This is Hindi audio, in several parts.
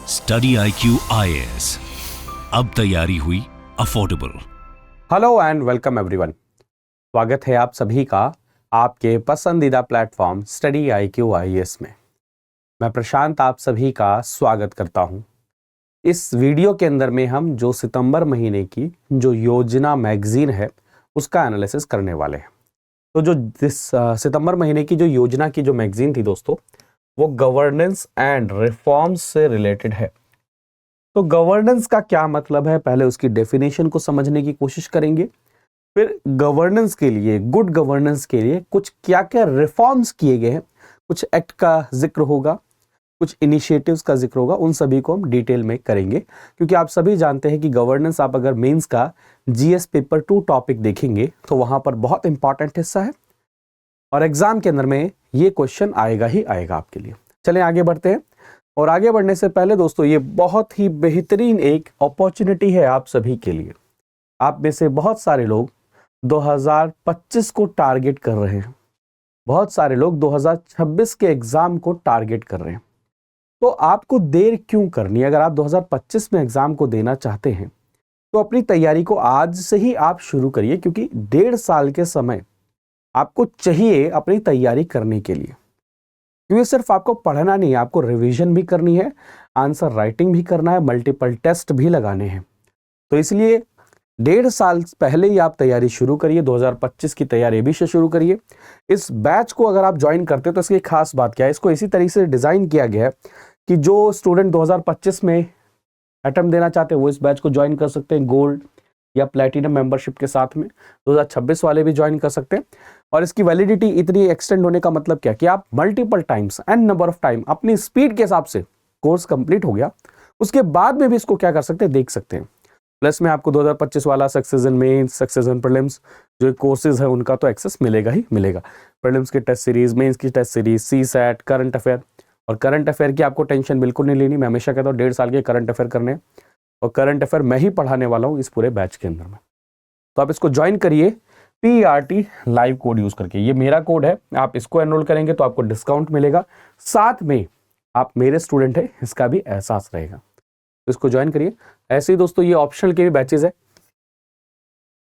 स्टडी IQ IAS, अब तैयारी हुई affordable. Hello and welcome everyone. स्वागत है आप सभी का आपके पसंदीदा प्लेटफॉर्म स्टडी IQ IAS में। मैं प्रशांत आप सभी का स्वागत करता हूं। इस वीडियो के अंदर में हम जो सितंबर महीने की जो योजना मैगजीन है उसका एनालिसिस करने वाले हैं। तो जो सितंबर महीने की जो योजना की जो मैगजीन थी दोस्तों, वो गवर्नेंस एंड रिफॉर्म्स से रिलेटेड है। तो गवर्नेंस का क्या मतलब है, पहले उसकी डेफिनेशन को समझने की कोशिश करेंगे। फिर गवर्नेंस के लिए, गुड गवर्नेंस के लिए कुछ क्या क्या रिफॉर्म्स किए गए हैं, कुछ एक्ट का जिक्र होगा, कुछ इनिशिएटिव्स का जिक्र होगा, उन सभी को हम डिटेल में करेंगे। क्योंकि आप सभी जानते हैं कि गवर्नेंस, आप अगर मेंस का GS पेपर 2 टॉपिक देखेंगे तो वहां पर बहुत इंपॉर्टेंट हिस्सा है और एग्जाम के अंदर में ये क्वेश्चन आएगा ही आएगा आपके लिए। चलें आगे बढ़ते हैं। और आगे बढ़ने से पहले दोस्तों, ये बहुत ही बेहतरीन एक अपॉर्चुनिटी है आप सभी के लिए। आप में से बहुत सारे लोग 2025 को टारगेट कर रहे हैं, बहुत सारे लोग 2026 के एग्जाम को टारगेट कर रहे हैं। तो आपको देर क्यों करनी है? अगर आप 2025 में एग्जाम को देना चाहते हैं तो अपनी तैयारी को आज से ही आप शुरू करिए, क्योंकि 1.5 साल के समय आपको चाहिए अपनी तैयारी करने के लिए। क्योंकि सिर्फ आपको पढ़ना नहीं है, आपको रिवीजन भी करनी है, आंसर राइटिंग भी करना है, मल्टीपल टेस्ट भी लगाने हैं। तो इसलिए 1.5 साल पहले ही आप तैयारी शुरू करिए, 2025 की तैयारी भी से शुरू करिए। इस बैच को अगर आप ज्वाइन करते हो तो इसकी खास बात क्या है, इसको इसी तरीके से डिजाइन किया गया है कि जो स्टूडेंट 2025 में अटेम्प्ट देना चाहते हैं वो इस बैच को ज्वाइन कर सकते हैं गोल्ड या प्लेटिनम मेंबरशिप के साथ में। 2026 वाले भी ज्वाइन कर सकते हैं। और इसकी वैलिडिटी इतनी एक्सटेंड होने का मतलब क्या कि आप multiple times and number of time अपनी स्पीड के हिसाब से कोर्स कंप्लीट हो गया, उसके बाद में भी इसको क्या कर सकते हैं, देख सकते हैं। प्लस में आपको 2025 वाला success in mains, success in prelims जो कोर्सेज है उनका तो एक्सेस मिलेगा ही मिलेगा। प्रीलिम्स की टेस्ट सीरीज, मेंस की test series, CSAT, current affair. और करंट अफेयर की आपको टेंशन बिल्कुल नहीं लेनी। मैं हमेशा कहता हूँ 1.5 साल के करंट अफेयर करने हैं और करंट अफेयर मैं ही पढ़ाने वाला हूँ इस पूरे बैच के अंदर में। तो आप इसको ज्वाइन करिए PRT लाइव कोड यूज करके। ये मेरा कोड है, आप इसको एनरोल करेंगे तो आपको डिस्काउंट मिलेगा, साथ में आप मेरे स्टूडेंट हैं इसका भी एहसास रहेगा। तो इसको ज्वाइन करिए। ऐसे ही दोस्तों ये ऑप्शनल के भी बैचेस है।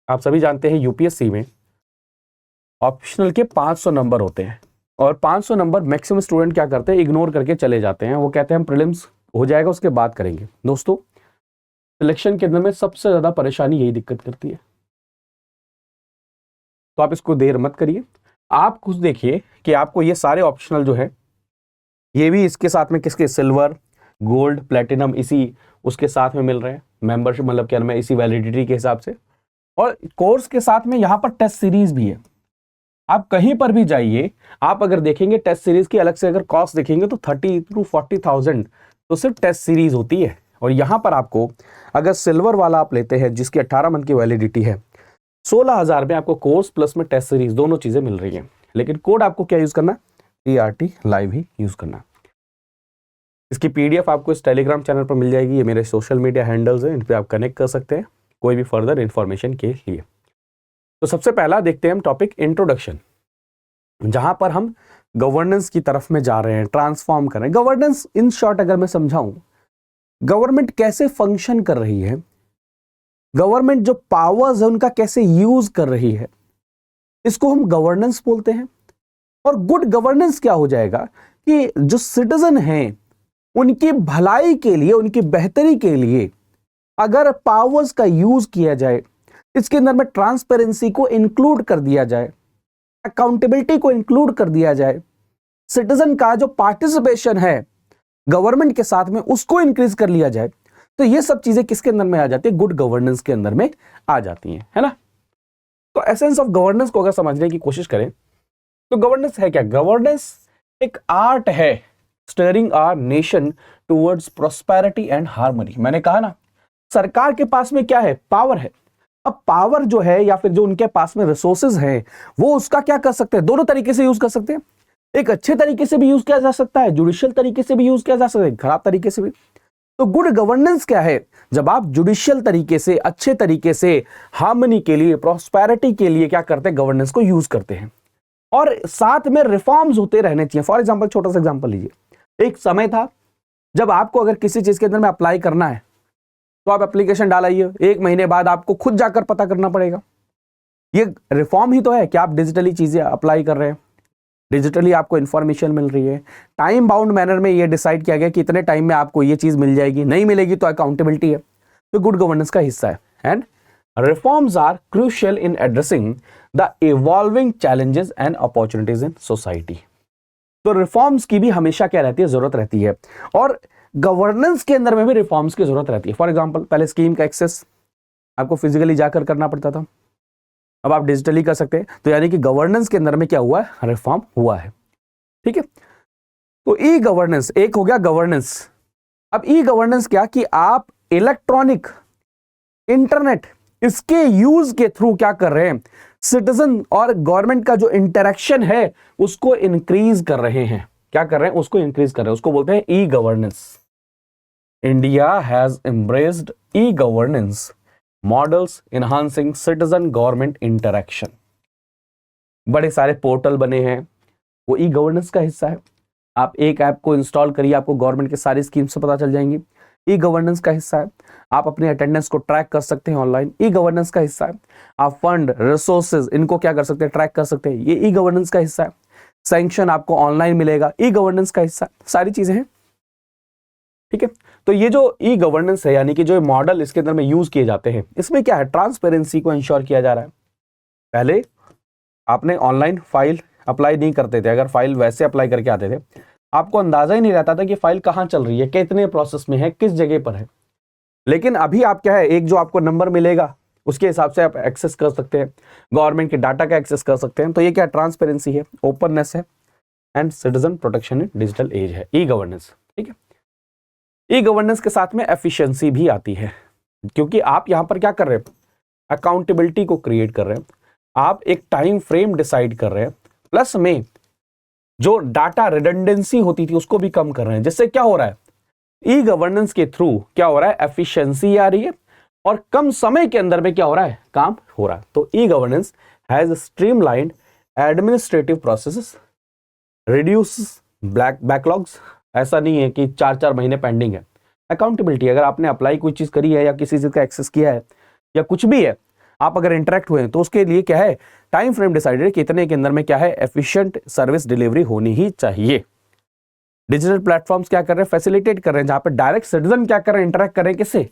आप सभी जानते हैं UPSC में ऑप्शनल के 500 नंबर होते हैं और 500 नंबर मैक्सिमम स्टूडेंट क्या करते हैं, इग्नोर करके चले जाते हैं। वो कहते हैं हम प्रीलिम्स हो जाएगा उसके बाद करेंगे। दोस्तों सिलेक्शन के अंदर में सबसे ज्यादा परेशानी यही दिक्कत करती है। तो आप इसको देर मत करिए। आप खुद देखिए कि आपको ये सारे ऑप्शनल जो है ये भी इसके साथ में किसके, सिल्वर, गोल्ड, प्लेटिनम इसी उसके साथ में मिल रहे हैं। मेंबरशिप मतलब क्या, इसी वैलिडिटी के हिसाब से। और कोर्स के साथ में यहाँ पर टेस्ट सीरीज भी है। आप कहीं पर भी जाइए, आप अगर देखेंगे टेस्ट सीरीज की अलग से अगर कॉस्ट देखेंगे तो 30 to 40,000 तो सिर्फ टेस्ट सीरीज होती है। और यहाँ पर आपको अगर सिल्वर वाला आप लेते हैं जिसकी 18 मंथ की वैलिडिटी है, 16,000 में आपको कोर्स प्लस में टेस्ट सीरीज दोनों चीजें मिल रही हैं। लेकिन कोड आपको क्या यूज करना, PRT लाइव ही यूज करना। इसकी PDF आपको इस टेलीग्राम चैनल पर मिल जाएगी। ये मेरे सोशल मीडिया हैंडल्स हैं, इन पे आप कनेक्ट कर सकते हैं कोई भी फर्दर इंफॉर्मेशन के लिए। तो सबसे पहला देखते हैं हम टॉपिक इंट्रोडक्शन, जहां पर हम गवर्नेंस की तरफ में जा रहे हैं, ट्रांसफॉर्म कर रहे हैं। गवर्नेंस इन शॉर्ट अगर मैं समझाऊं, गवर्नमेंट कैसे फंक्शन कर रही है, गवर्नमेंट जो पावर्स है उनका कैसे यूज कर रही है, इसको हम गवर्नेंस बोलते हैं। और गुड गवर्नेंस क्या हो जाएगा कि जो सिटीजन हैं उनकी भलाई के लिए, उनकी बेहतरी के लिए अगर पावर्स का यूज किया जाए, इसके अंदर में ट्रांसपेरेंसी को इंक्लूड कर दिया जाए, अकाउंटेबिलिटी को इंक्लूड कर दिया जाए, सिटीजन का जो पार्टिसिपेशन है गवर्नमेंट के साथ में उसको इंक्रीज कर लिया जाए, तो ये सब चीजें किसके अंदर में आ जाती है, गुड गवर्नेंस के अंदर में आ जाती हैं, है ना। तो एसेंस ऑफ गवर्नेंस को अगर समझने की कोशिश करें तो गवर्नेंस है क्या, गवर्नेंस एक आर्ट है steering our nation towards prosperity and harmony. मैंने कहा ना, सरकार के पास में क्या है, पावर है। अब पावर जो है या फिर जो उनके पास में रिसोर्सेज है वो उसका क्या कर सकते हैं, दोनों तरीके से यूज कर सकते हैं। एक अच्छे तरीके से भी यूज किया जा सकता है, जुडिशियल तरीके से भी यूज किया जा सकता है, खराब तरीके से भी। तो गुड गवर्नेंस क्या है, जब आप जुडिशियल तरीके से, अच्छे तरीके से, हार्मनी के लिए, प्रॉस्पेरिटी के लिए क्या करते हैं, गवर्नेंस को यूज करते हैं। और साथ में रिफॉर्म्स होते रहने चाहिए। फॉर एग्जांपल, छोटा सा एग्जांपल लीजिए। एक समय था जब आपको अगर किसी चीज के अंदर में अप्लाई करना है तो आप एप्लीकेशन डालिए, 1 महीने बाद आपको खुद जाकर पता करना पड़ेगा। ये रिफॉर्म ही तो है कि आप डिजिटली चीजें अप्लाई कर रहे हैं, डिजिटली आपको इंफॉर्मेशन मिल रही है। टाइम बाउंड मैनर में ये डिसाइड किया गया कि इतने टाइम में आपको ये चीज मिल जाएगी, नहीं मिलेगी तो अकाउंटेबिलिटी है, तो गुड गवर्नेंस का हिस्सा है। And reforms are crucial in addressing the evolving challenges and opportunities in society. तो रिफॉर्म्स की भी हमेशा क्या रहती है, जरूरत रहती है, और गवर्नेंस के अंदर में भी रिफॉर्म्स की जरूरत रहती है। फॉर एग्जांपल, पहले स्कीम का एक्सेस आपको फिजिकली जाकर करना पड़ता था, अब आप डिजिटली कर सकते हैं, तो यानी कि गवर्नेंस के अंदर में क्या हुआ है, रिफॉर्म हुआ है। ठीक है, तो ई गवर्नेंस एक हो गया गवर्नेंस। अब ई गवर्नेंस क्या कि आप इलेक्ट्रॉनिक, इंटरनेट, इसके यूज के थ्रू क्या कर रहे हैं, सिटीजन और गवर्नमेंट का जो इंटरेक्शन है उसको इंक्रीज कर रहे हैं। क्या कर रहे हैं, उसको इंक्रीज कर रहे हैं, उसको बोलते हैं e governance. India has embraced e governance models enhancing citizen government interaction. बड़े सारे पोर्टल बने हैं, वो ई गवर्नेंस का हिस्सा है। आप एक ऐप को इंस्टॉल करिए, आपको गवर्नमेंट के सारी स्कीम्स से पता चल जाएंगी, ई गवर्नेंस का हिस्सा है। आप अपने अटेंडेंस को ट्रैक कर सकते हैं ऑनलाइन, ई गवर्नेंस का हिस्सा है। आप फंड, रिसोर्सेज, इनको क्या कर सकते हैं, ट्रैक कर सकते हैं, ये ई गवर्नेंस का हिस्सा है। सैंक्शन आपको ऑनलाइन मिलेगा, ई गवर्नेंस का हिस्सा, सारी चीजें हैं। ठीक है, तो ये जो ई गवर्नेंस है, यानी कि जो मॉडल इसके अंदर में यूज किए जाते हैं, इसमें क्या है, ट्रांसपेरेंसी को इंश्योर किया जा रहा है। पहले आपने ऑनलाइन फाइल अप्लाई नहीं करते थे, अगर फाइल वैसे अप्लाई करके आते थे आपको अंदाजा ही नहीं रहता था कि फाइल कहाँ चल रही है, कितने प्रोसेस में है, किस जगह पर है। लेकिन अभी आप क्या है, एक जो आपको नंबर मिलेगा उसके हिसाब से आप एक्सेस कर सकते हैं, गवर्नमेंट के डाटा का एक्सेस कर सकते हैं। तो ये क्या ट्रांसपेरेंसी है, ओपननेस है, and citizen protection in digital age है, ई गवर्नेंस। ठीक है, ई गवर्नेंस के साथ में एफिशिएंसी भी आती है, क्योंकि आप यहां पर क्या कर रहे हैं, अकाउंटेबिलिटी को क्रिएट कर रहे हैं, आप एक टाइम फ्रेम डिसाइड कर रहे हैं, प्लस में जो डाटा रिडंडेंसी होती थी उसको भी कम कर रहे हैं। जिससे क्या हो रहा है, ई गवर्नेंस के थ्रू क्या हो रहा है, एफिशिएंसी आ रही है, और कम समय के अंदर में क्या हो रहा है, काम हो रहा है। तो e governance has streamlined administrative processes, reduce backlogs. ऐसा नहीं है कि 4-4 महीने पेंडिंग है। अकाउंटेबिलिटी, अगर आपने अप्लाई कोई चीज करी है या किसी चीज का एक्सेस किया है या कुछ भी है, आप अगर इंटरेक्ट हुए हैं तो उसके लिए क्या है, टाइम फ्रेम डिसाइडेड कि इतने के अंदर में क्या है, एफिशिएंट सर्विस डिलीवरी होनी ही चाहिए। डिजिटल प्लेटफॉर्म्स क्या कर रहे हैं, फैसिलिटेट कर रहे हैं, जहां पर डायरेक्ट सिटीजन क्या कर रहे हैं, इंटरेक्ट कर रहे हैं, किससे,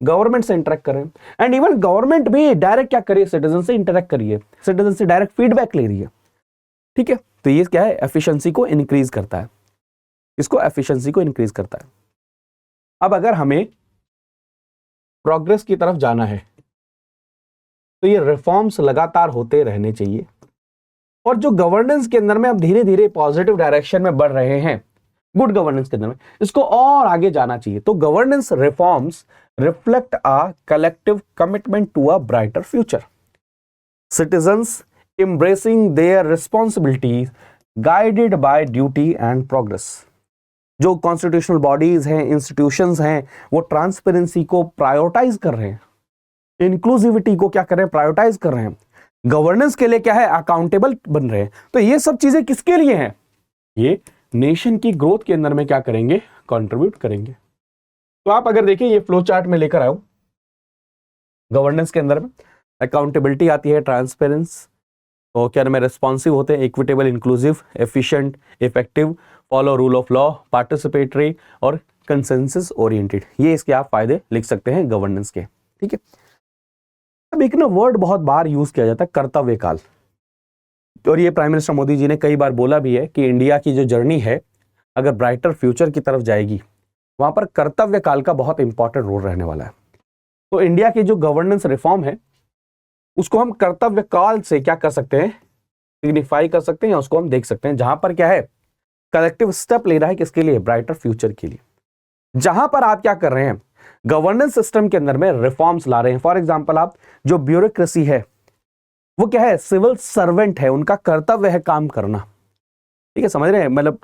गवर्नमेंट से इंटरेक्ट कर रहे हैं। एंड इवन गवर्नमेंट भी डायरेक्ट क्या करिए, सिटीजन से इंटरेक्ट करिए, सिटीजन से डायरेक्ट फीडबैक ले रही है। ठीक है, तो ये क्या है, एफिशिएंसी को इंक्रीज करता है, इसको एफिशिएंसी को इंक्रीज करता है। अब अगर हमें प्रोग्रेस की तरफ जाना है तो ये रिफॉर्म्स लगातार होते रहने चाहिए, और जो गवर्नेंस के अंदर में अब धीरे धीरे पॉजिटिव डायरेक्शन में बढ़ रहे हैं, गुड गवर्नेंस के अंदर में, इसको और आगे जाना चाहिए। तो governance reforms reflect a collective commitment to a brighter future, citizens embracing their responsibilities guided by duty and progress। जो कॉन्स्टिट्यूशनल बॉडीज हैं, इंस्टीट्यूशंस हैं, वो ट्रांसपेरेंसी को प्रायोरिटाइज कर रहे हैं, इंक्लूसिविटी को क्या कर रहे हैं, प्रायोरिटाइज कर रहे हैं, गवर्नेंस के लिए क्या है, अकाउंटेबल बन रहे हैं। तो ये सब चीजें किसके लिए हैं, ये नेशन की ग्रोथ के अंदर में क्या करेंगे, कंट्रीब्यूट करेंगे। तो आप अगर देखिए ये फ्लो चार्ट में लेकर आओ, गवर्नेंस के अंदर में अकाउंटेबिलिटी आती है, ट्रांसपेरेंस, तो क्या में रिस्पॉन्सिव होते हैं, equitable, inclusive, efficient, effective, follow rule of law, participatory और कंसेंसस ओरिएंटेड। ये इसके आप फायदे लिख सकते हैं गवर्नेंस के। ठीक है, अब एक ना वर्ड बहुत बार यूज किया जाता है, कर्तव्य काल, और ये प्राइम मिनिस्टर मोदी जी ने कई बार बोला भी है कि इंडिया की जो जर्नी है अगर ब्राइटर फ्यूचर की तरफ जाएगी, वहां पर कर्तव्य काल का बहुत इंपॉर्टेंट रोल रहने वाला है। तो इंडिया की जो गवर्नेंस रिफॉर्म है उसको हम कर्तव्य काल से क्या कर सकते हैं, सिग्निफाई कर सकते हैं, या उसको हम देख सकते हैं, जहां पर क्या है, कलेक्टिव स्टेप ले रहा है, किसके लिए, ब्राइटर फ्यूचर के लिए। जहां पर आप क्या कर रहे हैं, गवर्नेंस सिस्टम के अंदर में रिफॉर्म्स ला रहे हैं। फॉर एग्जांपल, आप जो ब्यूरोक्रेसी है वो क्या है, सिविल सर्वेंट है, उनका कर्तव्य है काम करना। ठीक है, समझ रहे हैं, मतलब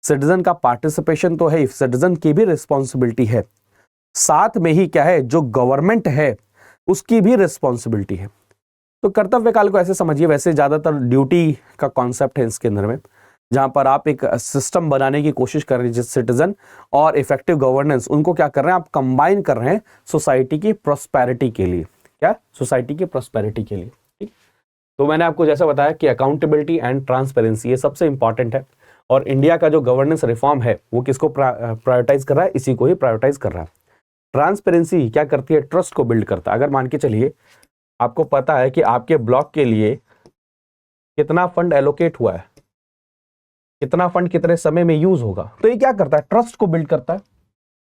सिटीजन का पार्टिसिपेशन तो है, सिटीजन की भी रिस्पॉन्सिबिलिटी है, साथ में ही क्या है, जो गवर्नमेंट है उसकी भी रिस्पॉन्सिबिलिटी है। तो कर्तव्य काल को ऐसे समझिए, वैसे ज्यादातर ड्यूटी का कॉन्सेप्ट है इसके अंदर में, जहां पर आप एक सिस्टम बनाने की कोशिश कर रहे हैं, जिस सिटीजन और इफेक्टिव गवर्नेंस उनको क्या कर रहे हैं, आप कंबाइन कर रहे हैं सोसाइटी की प्रोस्पेरिटी के लिए। क्या? सोसाइटी की प्रोस्पेरिटी के लिए। ठीक, तो मैंने आपको जैसा बताया कि अकाउंटेबिलिटी एंड ट्रांसपेरेंसी ये सबसे इंपॉर्टेंट है, और इंडिया का जो गवर्नेंस रिफॉर्म है वो किसको प्रायोरिटाइज कर रहा है? इसी को ही प्रायोरिटाइज कर रहा है। ट्रांसपेरेंसी क्या करती है? ट्रस्ट को बिल्ड करता है। अगर मान के चलिए आपको पता है कि आपके ब्लॉक के लिए कितना फंड एलोकेट हुआ है, कितना फंड कितने समय में यूज होगा, तो ये क्या करता है? ट्रस्ट को बिल्ड करता है।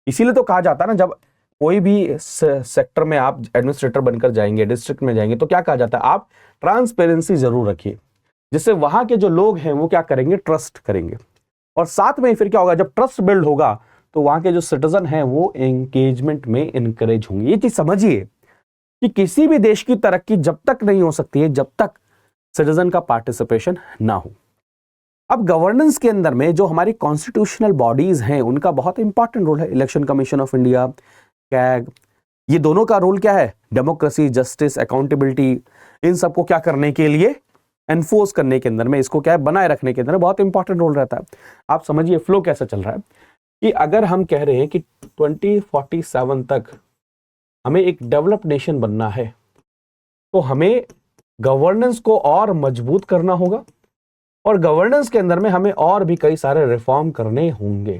इसीलिए तो कहा जाता है ना, जब कोई भी सेक्टर में आप एडमिनिस्ट्रेटर बनकर जाएंगे, डिस्ट्रिक्ट में जाएंगे, तो क्या कहा जाता है? आप ट्रांसपेरेंसी जरूर रखिए, जिससे वहां के जो लोग हैं वो क्या करेंगे? ट्रस्ट करेंगे। और साथ में फिर क्या होगा? जब ट्रस्ट बिल्ड होगा तो वहां के जो सिटीजन हैं वो एंगेजमेंट में इनकरेज होंगे। ये चीज समझिए कि किसी भी देश की तरक्की जब तक नहीं हो सकती है जब तक सिटीजन का पार्टिसिपेशन ना हो। अब गवर्नेंस के अंदर में जो हमारी कॉन्स्टिट्यूशनल बॉडीज हैं उनका बहुत इंपॉर्टेंट रोल है। Election commission of India, CAG, ये दोनों का रोल क्या है? डेमोक्रेसी, जस्टिस, अकाउंटेबिलिटी, इन सबको क्या करने के लिए? एनफोर्स करने के अंदर में, इसको क्या है? बनाए रखने के अंदर बहुत इंपॉर्टेंट रोल रहता है। आप समझिए फ्लो कैसा चल रहा है कि अगर हम कह रहे हैं कि 2047 तक हमें एक डेवलप्ड नेशन बनना है, तो हमें गवर्नेंस को और मजबूत करना होगा, और गवर्नेंस के अंदर में हमें और भी कई सारे रिफॉर्म करने होंगे।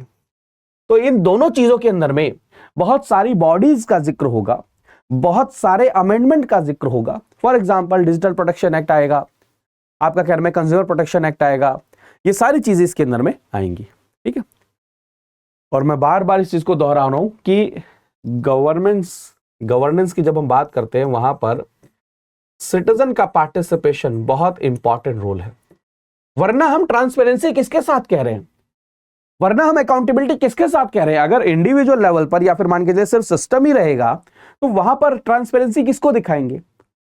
तो इन दोनों चीजों के अंदर में बहुत सारी बॉडीज का जिक्र होगा, बहुत सारे अमेंडमेंट का जिक्र होगा। For example digital protection act आएगा, आपका कहना में कंज्यूमर प्रोटेक्शन एक्ट आएगा, ये सारी चीजें इसके अंदर में आएंगी। ठीक है, और मैं बार बार इस चीज को दोहरा रहा हूं कि गवर्नेंस की जब हम बात करते हैं वहां पर सिटीजन का पार्टिसिपेशन बहुत इंपॉर्टेंट रोल है। वरना हम ट्रांसपेरेंसी किसके साथ कह रहे हैं? वरना हम अकाउंटेबिलिटी किसके साथ कह रहे हैं? अगर इंडिविजुअल लेवल पर या फिर मान के सिर्फ सिस्टम ही रहेगा तो वहां पर ट्रांसपेरेंसी किसको दिखाएंगे?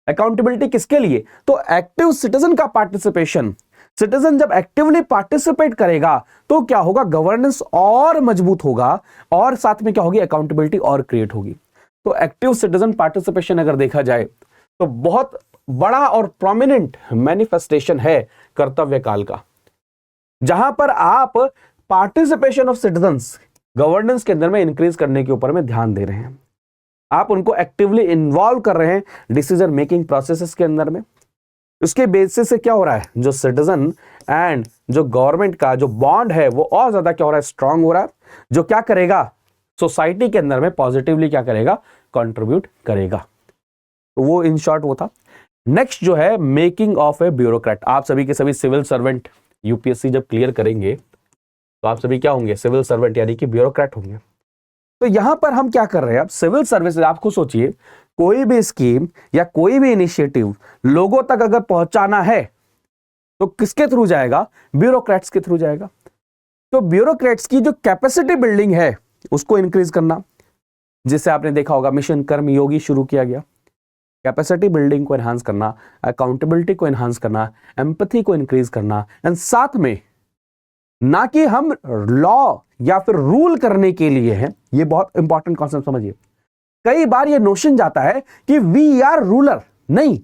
अकाउंटेबिलिटी किसके लिए? तो एक्टिव सिटीजन का पार्टिसिपेशन, सिटीजन जब एक्टिवली पार्टिसिपेट करेगा तो क्या होगा? गवर्नेंस और मजबूत होगा, और साथ में क्या होगी? अकाउंटेबिलिटी और क्रिएट होगी। तो एक्टिव सिटीजन पार्टिसिपेशन अगर देखा जाए तो बहुत बड़ा और प्रोमिनेंट मैनिफेस्टेशन है कर्तव्य काल का, जहां पर आप पार्टिसिपेशन ऑफ सिटीजंस गवर्नेंस के अंदर में इंक्रीज करने के ऊपर में ध्यान दे रहे हैं। आप उनको एक्टिवली इन्वॉल्व कर रहे हैं डिसीजन मेकिंग प्रोसेसेस के अंदर में। उसके बेसिस से क्या हो रहा है? जो सिटीजन एंड जो गवर्नमेंट का जो बॉन्ड है वो और ज्यादा क्या हो रहा है? स्ट्रांग हो रहा है, जो क्या करेगा? सोसाइटी के अंदर में पॉजिटिवली क्या करेगा? कंट्रीब्यूट करेगा। तो वो इन शॉर्ट वो था। नेक्स्ट जो है मेकिंग ऑफ ए ब्यूरोक्रेट। आप सभी के सभी सिविल सर्वेंट यूपीएससी जब क्लियर करेंगे तो आप सभी क्या होंगे? सिविल सर्वेंट यानी कि ब्यूरोक्रेट होंगे। तो यहां पर हम क्या कर रहे हैं? अब सिविल सर्विसेज, आप खुद सोचिए, कोई भी स्कीम या कोई भी इनिशिएटिव लोगों तक अगर पहुंचाना है तो किसके थ्रू जाएगा? ब्यूरोक्रेट्स के थ्रू जाएगा। तो ब्यूरोक्रेट्स की जो कैपेसिटी बिल्डिंग है उसको इंक्रीज करना, जिससे आपने देखा होगा मिशन कर्मयोगी शुरू किया गया। कैपेसिटी बिल्डिंग को एनहांस करना, अकाउंटेबिलिटी को एनहांस करना, एम्पैथी को इंक्रीज करना, एंड साथ में ना कि हम लॉ या फिर रूल करने के लिए हैं। ये बहुत इंपॉर्टेंट कॉन्सेप्ट समझिए। कई बार ये नोशन जाता है कि वी आर रूलर, नहीं,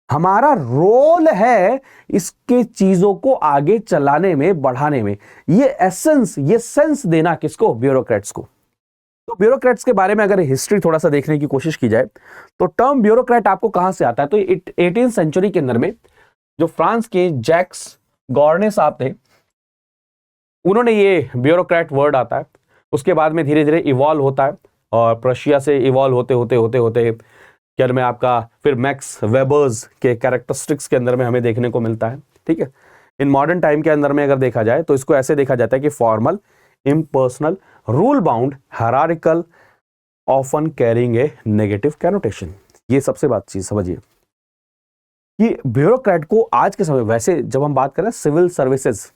हमारा रोल है इसके चीजों को आगे चलाने में, बढ़ाने में। ये एसेंस, ये सेंस देना किसको? ब्यूरोक्रेट्स को। तो ब्यूरोक्रेट्स के बारे में अगर हिस्ट्री थोड़ा सा देखने की कोशिश की जाए तो टर्म ब्यूरोक्रेट आपको कहां से आता है? तो 18वीं सेंचुरी के अंदर में जो फ्रांस के जैक्स गॉर्ने साहब थे, उन्होंने ये ब्यूरोक्रेट वर्ड आता है। उसके बाद में धीरे धीरे इवॉल्व होता है, और प्रशिया से इवॉल्व होते होते होते होते क्या में आपका फिर मैक्स वेबर्स के कैरेक्टरिस्टिक्स के अंदर में हमें देखने को मिलता है। ठीक है, इन मॉडर्न टाइम के अंदर में अगर देखा जाए तो इसको ऐसे देखा जाता है कि formal, impersonal, rule bound, hierarchical, often carrying a negative connotation. ये सबसे बात चीज समझिए कि ब्यूरोक्रेट को आज के समय, वैसे जब हम बात करें सिविल सर्विसेज,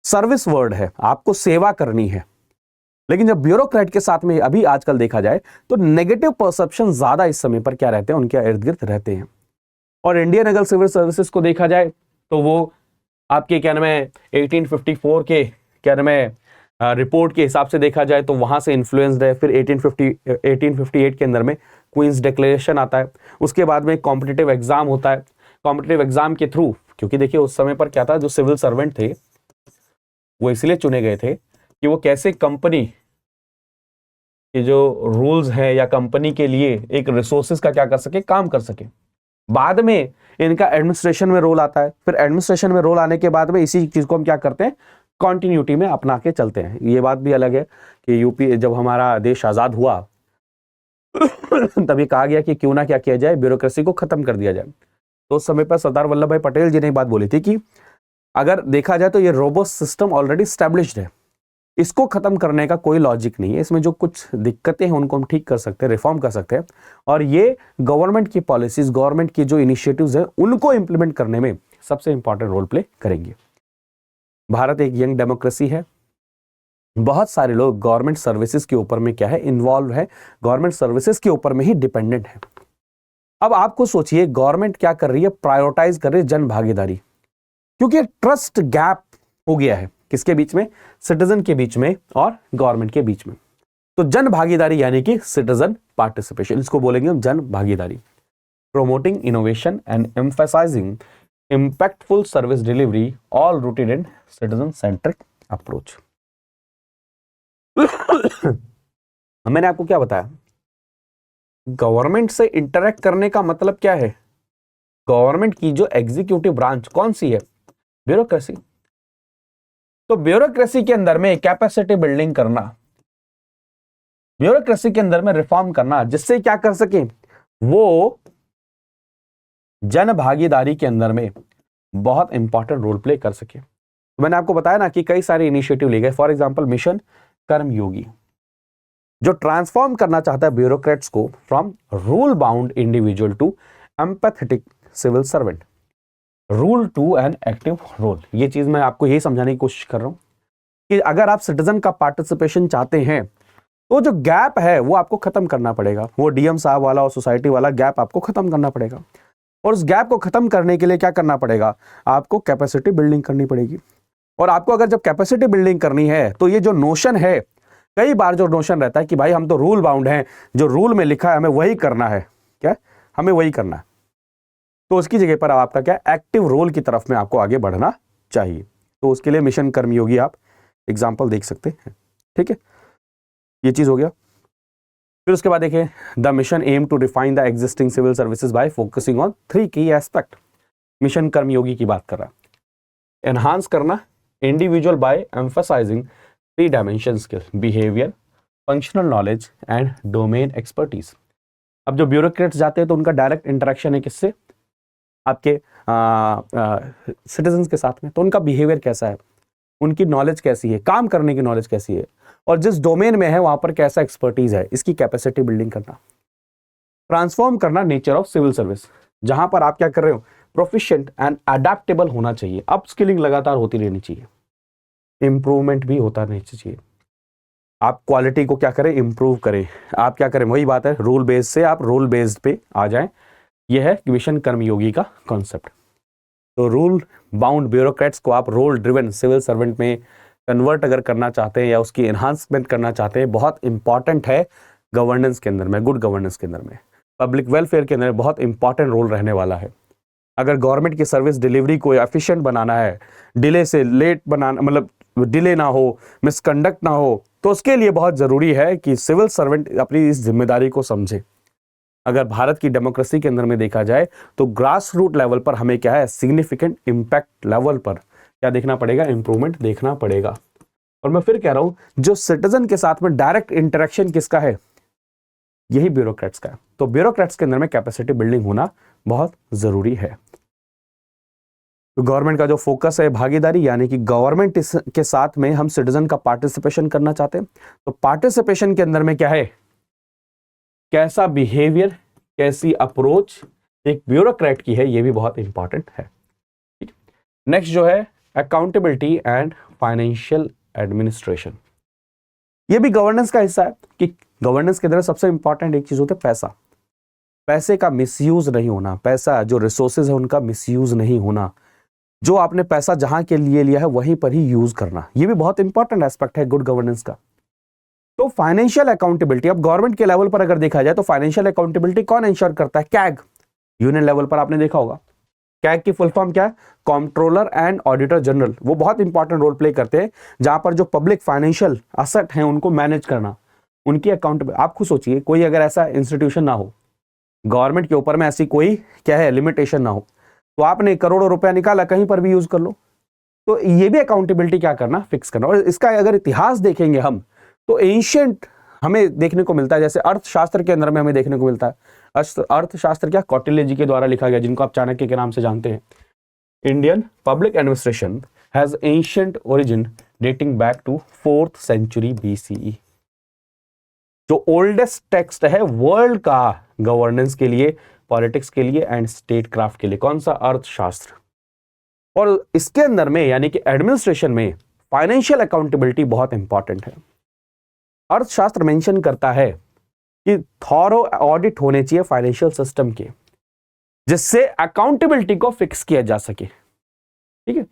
सर्विस वर्ड है, आपको सेवा करनी है, लेकिन जब ब्यूरोक्रेट के साथ में अभी आजकल देखा जाए तो नेगेटिव परसेप्शन ज्यादा इस समय पर क्या रहते हैं? उनके इर्द गिर्द रहते हैं। और इंडियन अगर सिविल सर्विसेज को देखा जाए तो वो आपके क्या नाम है 1854 के क्या नाम है रिपोर्ट के हिसाब से देखा जाए तो वहां से इन्फ्लुएंस्ड है। फिर 1858 के अंदर में क्वींस डिक्लेरेशन आता है। उसके बाद में कॉम्पिटिटिव एग्जाम होता है। कॉम्पिटिटिव एग्जाम के थ्रू, क्योंकि देखिए उस समय पर क्या था, जो सिविल सर्वेंट थे वो इसलिए चुने गए थे कि वो कैसे कंपनी के जो रूल्स हैं या कंपनी के लिए एक रिसोर्सेज का क्या कर सके, काम कर सके। बाद में इनका एडमिनिस्ट्रेशन में रोल आता है, फिर एडमिनिस्ट्रेशन में रोल आने के बाद में इसी चीज को हम क्या करते हैं, कॉन्टिन्यूटी में अपना के चलते हैं। ये बात भी अलग है कि यूपी जब हमारा देश आजाद हुआ तभी कहा गया कि क्यों ना क्या किया जाए, ब्यूरोक्रेसी को खत्म कर दिया जाए। तो उस समय पर सरदार वल्लभ भाई पटेल जी ने एक बात बोली थी कि अगर देखा जाए तो ये रोबोस्ट सिस्टम ऑलरेडी स्टैब्लिश्ड है, इसको खत्म करने का कोई लॉजिक नहीं है, इसमें जो कुछ दिक्कतें हैं उनको हम ठीक कर सकते हैं, रिफॉर्म कर सकते हैं, और ये गवर्नमेंट की पॉलिसीज, गवर्नमेंट की जो इनिशिएटिव्स हैं उनको इंप्लीमेंट करने में सबसे इंपॉर्टेंट रोल प्ले करेंगे। भारत एक यंग डेमोक्रेसी है, बहुत सारे लोग गवर्नमेंट सर्विसेज के ऊपर में क्या है, इन्वॉल्व है, गवर्नमेंट सर्विसेज के ऊपर में ही डिपेंडेंट है। अब आपको सोचिए गवर्नमेंट क्या कर रही है, प्रायोरिटाइज कर रही है जन भागीदारी, क्योंकि ट्रस्ट गैप हो गया है किसके बीच में, सिटीजन के बीच में और गवर्नमेंट के बीच में। तो जन भागीदारी यानी कि सिटीजन पार्टिसिपेशन, इसको बोलेंगे हम जन भागीदारी। Promoting innovation and emphasising impactful service delivery, all rooted in citizen centric approach. मैंने आपको क्या बताया, गवर्नमेंट से इंटरेक्ट करने का मतलब क्या है, गवर्नमेंट की जो एग्जीक्यूटिव ब्रांच कौन सी है, ब्यूरोक्रेसी। तो ब्यूरोक्रेसी के अंदर में कैपेसिटी बिल्डिंग करना, ब्यूरोक्रेसी के अंदर में रिफॉर्म करना, जिससे क्या कर सके, वो जन भागीदारी के अंदर में बहुत इंपॉर्टेंट रोल प्ले कर सके। तो मैंने आपको बताया ना कि कई सारे इनिशिएटिव लिए गए, फॉर एग्जांपल मिशन कर्मयोगी, जो ट्रांसफॉर्म करना चाहता है ब्यूरोक्रेट्स को from rule bound individual to empathetic civil servant, rule to an active role. ये चीज मैं आपको यही समझाने की कोशिश कर रहा हूं कि अगर आप सिटीजन का पार्टिसिपेशन चाहते हैं तो जो गैप है वो आपको खत्म करना पड़ेगा, वो डीएम साहब वाला और सोसाइटी वाला गैप आपको खत्म करना पड़ेगा। और उस गैप को खत्म करने के लिए क्या करना पड़ेगा, आपको कैपेसिटी बिल्डिंग करनी पड़ेगी। और आपको अगर जब कैपेसिटी बिल्डिंग करनी है तो ये जो नोशन है, कई बार जो नोशन रहता है कि भाई हम तो रूल बाउंड हैं, जो रूल में लिखा है हमें वही करना है, क्या हमें वही करना है, तो उसकी जगह पर आपका क्या एक्टिव रोल की तरफ में आपको आगे बढ़ना चाहिए। तो उसके लिए मिशन कर्मयोगी आप एग्जाम्पल देख सकते हैं, ठीक है, ये चीज हो गया। फिर उसके बाद देखिए, the mission aim to define the existing civil services by focusing on 3 key aspect. Mission कर्मयोगी की बात कर रहा है, एनहांस करना individual bye emphasising 3 dimension skill, behaviour, functional knowledge and domain expertise. अब जो ब्यूरोक्रेट्स जाते हैं तो उनका डायरेक्ट इंटरेक्शन है किससे, आपके सिटीजन्स के साथ में, तो उनका बिहेवियर कैसा है, उनकी नॉलेज कैसी है, काम करने की नॉलेज कैसी है, और जिस डोमेन में है वहां पर कैसा एक्सपर्टीज है, इसकी कैपेसिटी बिल्डिंग करना। ट्रांसफॉर्म करना नेचर ऑफ सिविल सर्विस, जहां पर आप क्या कर रहे हो, प्रोफिशिएंट एंड अडेप्टेबल होना चाहिए, अपस्किलिंग लगातार होती रहनी चाहिए, इंप्रूवमेंट भी होता रहना चाहिए। आप क्वालिटी को क्या करें, इंप्रूव करें, आप क्या करें, वही बात है, रूल बेस्ड से आप रूल बेस्ड पे आ जाएं। यह है मिशन कर्मयोगी का कॉन्सेप्ट। तो रूल बाउंड ब्यूरोक्रेट्स को आप रोल ड्रिवन सिविल सर्वेंट में कन्वर्ट अगर करना चाहते हैं या उसकी एनहांसमेंट करना चाहते हैं, बहुत इंपॉर्टेंट है गवर्नेंस के अंदर में, गुड गवर्नेंस के अंदर में, पब्लिक वेलफेयर के अंदर बहुत इंपॉर्टेंट रोल रहने वाला है। अगर गवर्नमेंट की सर्विस डिलीवरी को एफिशिएंट बनाना है, डिले से लेट बनाना, मतलब डिले ना हो, मिसकंडक्ट ना हो, तो उसके लिए बहुत जरूरी है कि सिविल सर्वेंट अपनी इस जिम्मेदारी को समझे। अगर भारत की डेमोक्रेसी के अंदर में देखा जाए तो ग्रास रूट लेवल पर हमें क्या है, सिग्निफिकेंट इंपैक्ट लेवल पर क्या देखना पड़ेगा, इंप्रूवमेंट देखना पड़ेगा। और मैं फिर कह रहा हूं, जो सिटीजन के साथ में डायरेक्ट इंटरेक्शन किसका है, यही ब्यूरोक्रेट्स का है। तो ब्यूरोक्रेट्स के अंदर में कैपेसिटी बिल्डिंग होना बहुत जरूरी है। तो गवर्नमेंट का जो फोकस है भागीदारी, यानी कि गवर्नमेंट के साथ में हम सिटीजन का पार्टिसिपेशन करना चाहते हैं। तो पार्टिसिपेशन के अंदर में क्या है, कैसा बिहेवियर, कैसी अप्रोच एक ब्यूरोक्रेट की है, ये भी बहुत इंपॉर्टेंट है। नेक्स्ट जो है अकाउंटेबिलिटी एंड फाइनेंशियल एडमिनिस्ट्रेशन, ये भी गवर्नेंस का हिस्सा है कि गवर्नेंस के अंदर सबसे इंपॉर्टेंट एक चीज होता है पैसा, पैसे का मिसयूज नहीं होना, पैसा जो रिसोर्सेज है उनका मिसयूज नहीं होना, जो आपने पैसा जहां के लिए लिया है वहीं पर ही यूज करना, ये भी बहुत इंपॉर्टेंट एस्पेक्ट है गुड गवर्नेंस का। तो फाइनेंशियल अकाउंटेबिलिटी, अब गवर्नमेंट के लेवल पर अगर देखा जाए तो फाइनेंशियल अकाउंटेबिलिटी कौन इंश्योर करता है, कैग, यूनियन लेवल पर आपने देखा होगा कैग की फुल फॉर्म क्या है? Controller and auditor general. वो बहुत इंपॉर्टेंट रोल प्ले करते हैं जहां पर जो पब्लिक फाइनेंशियल एसेट हैं उनको मैनेज करना, उनकी अकाउंट। आप खुद सोचिए, कोई अगर ऐसा इंस्टीट्यूशन ना हो, गवर्नमेंट के ऊपर में ऐसी कोई क्या है लिमिटेशन ना हो, तो आपने करोड़ों रुपया निकाला, कहीं पर भी यूज कर लो। तो ये भी अकाउंटेबिलिटी क्या करना, फिक्स करना। और इसका अगर इतिहास देखेंगे हम, तो एंशियंट हमें देखने को मिलता है, जैसे अर्थशास्त्र के अंदर में हमें देखने को मिलता है। अर्थशास्त्र क्या, कौटिल्य जी के द्वारा लिखा गया, जिनको आप चाणक्य के नाम से जानते हैं। Indian public administration has ancient origin dating back to 4th century BCE। जो ओल्डेस्ट टेक्स्ट है वर्ल्ड का गवर्नेंस के लिए, पॉलिटिक्स के लिए एंड स्टेट क्राफ्ट के लिए। कौन सा? अर्थशास्त्र। और इसके अंदर में यानी कि एडमिनिस्ट्रेशन में फाइनेंशियल अकाउंटेबिलिटी बहुत इंपॉर्टेंट है। अर्थशास्त्र मेंशन करता है कि थॉरो ऑडिट होने चाहिए फाइनेंशियल सिस्टम के, जिससे अकाउंटेबिलिटी को फिक्स किया जा सके। ठीक है,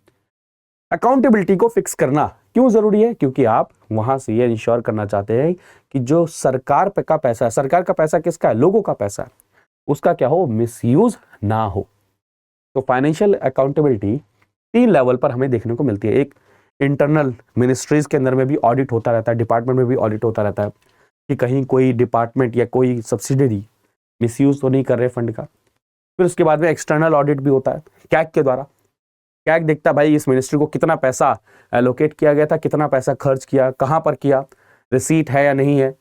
अकाउंटेबिलिटी को फिक्स करना क्यों जरूरी है? क्योंकि आप वहां से ये इंश्योर करना चाहते हैं कि जो सरकार का पैसा है, सरकार का पैसा किसका है? लोगों का पैसा है, उसका क्या हो, मिसयूज ना हो। तो फाइनेंशियल अकाउंटेबिलिटी 3 लेवल पर हमें देखने को मिलती है। एक, इंटरनल मिनिस्ट्रीज के अंदर में भी ऑडिट होता रहता है, डिपार्टमेंट में भी ऑडिट होता रहता है कि कहीं कोई डिपार्टमेंट या कोई सब्सिडरी मिसयूज तो नहीं कर रहे फंड का। फिर उसके बाद में एक्सटर्नल ऑडिट भी होता है कैग के द्वारा। कैग देखता है भाई इस मिनिस्ट्री को कितना पैसा एलोकेट किया गया था, कितना पैसा खर्च किया, कहां पर किया, रिसीट है या नहीं है।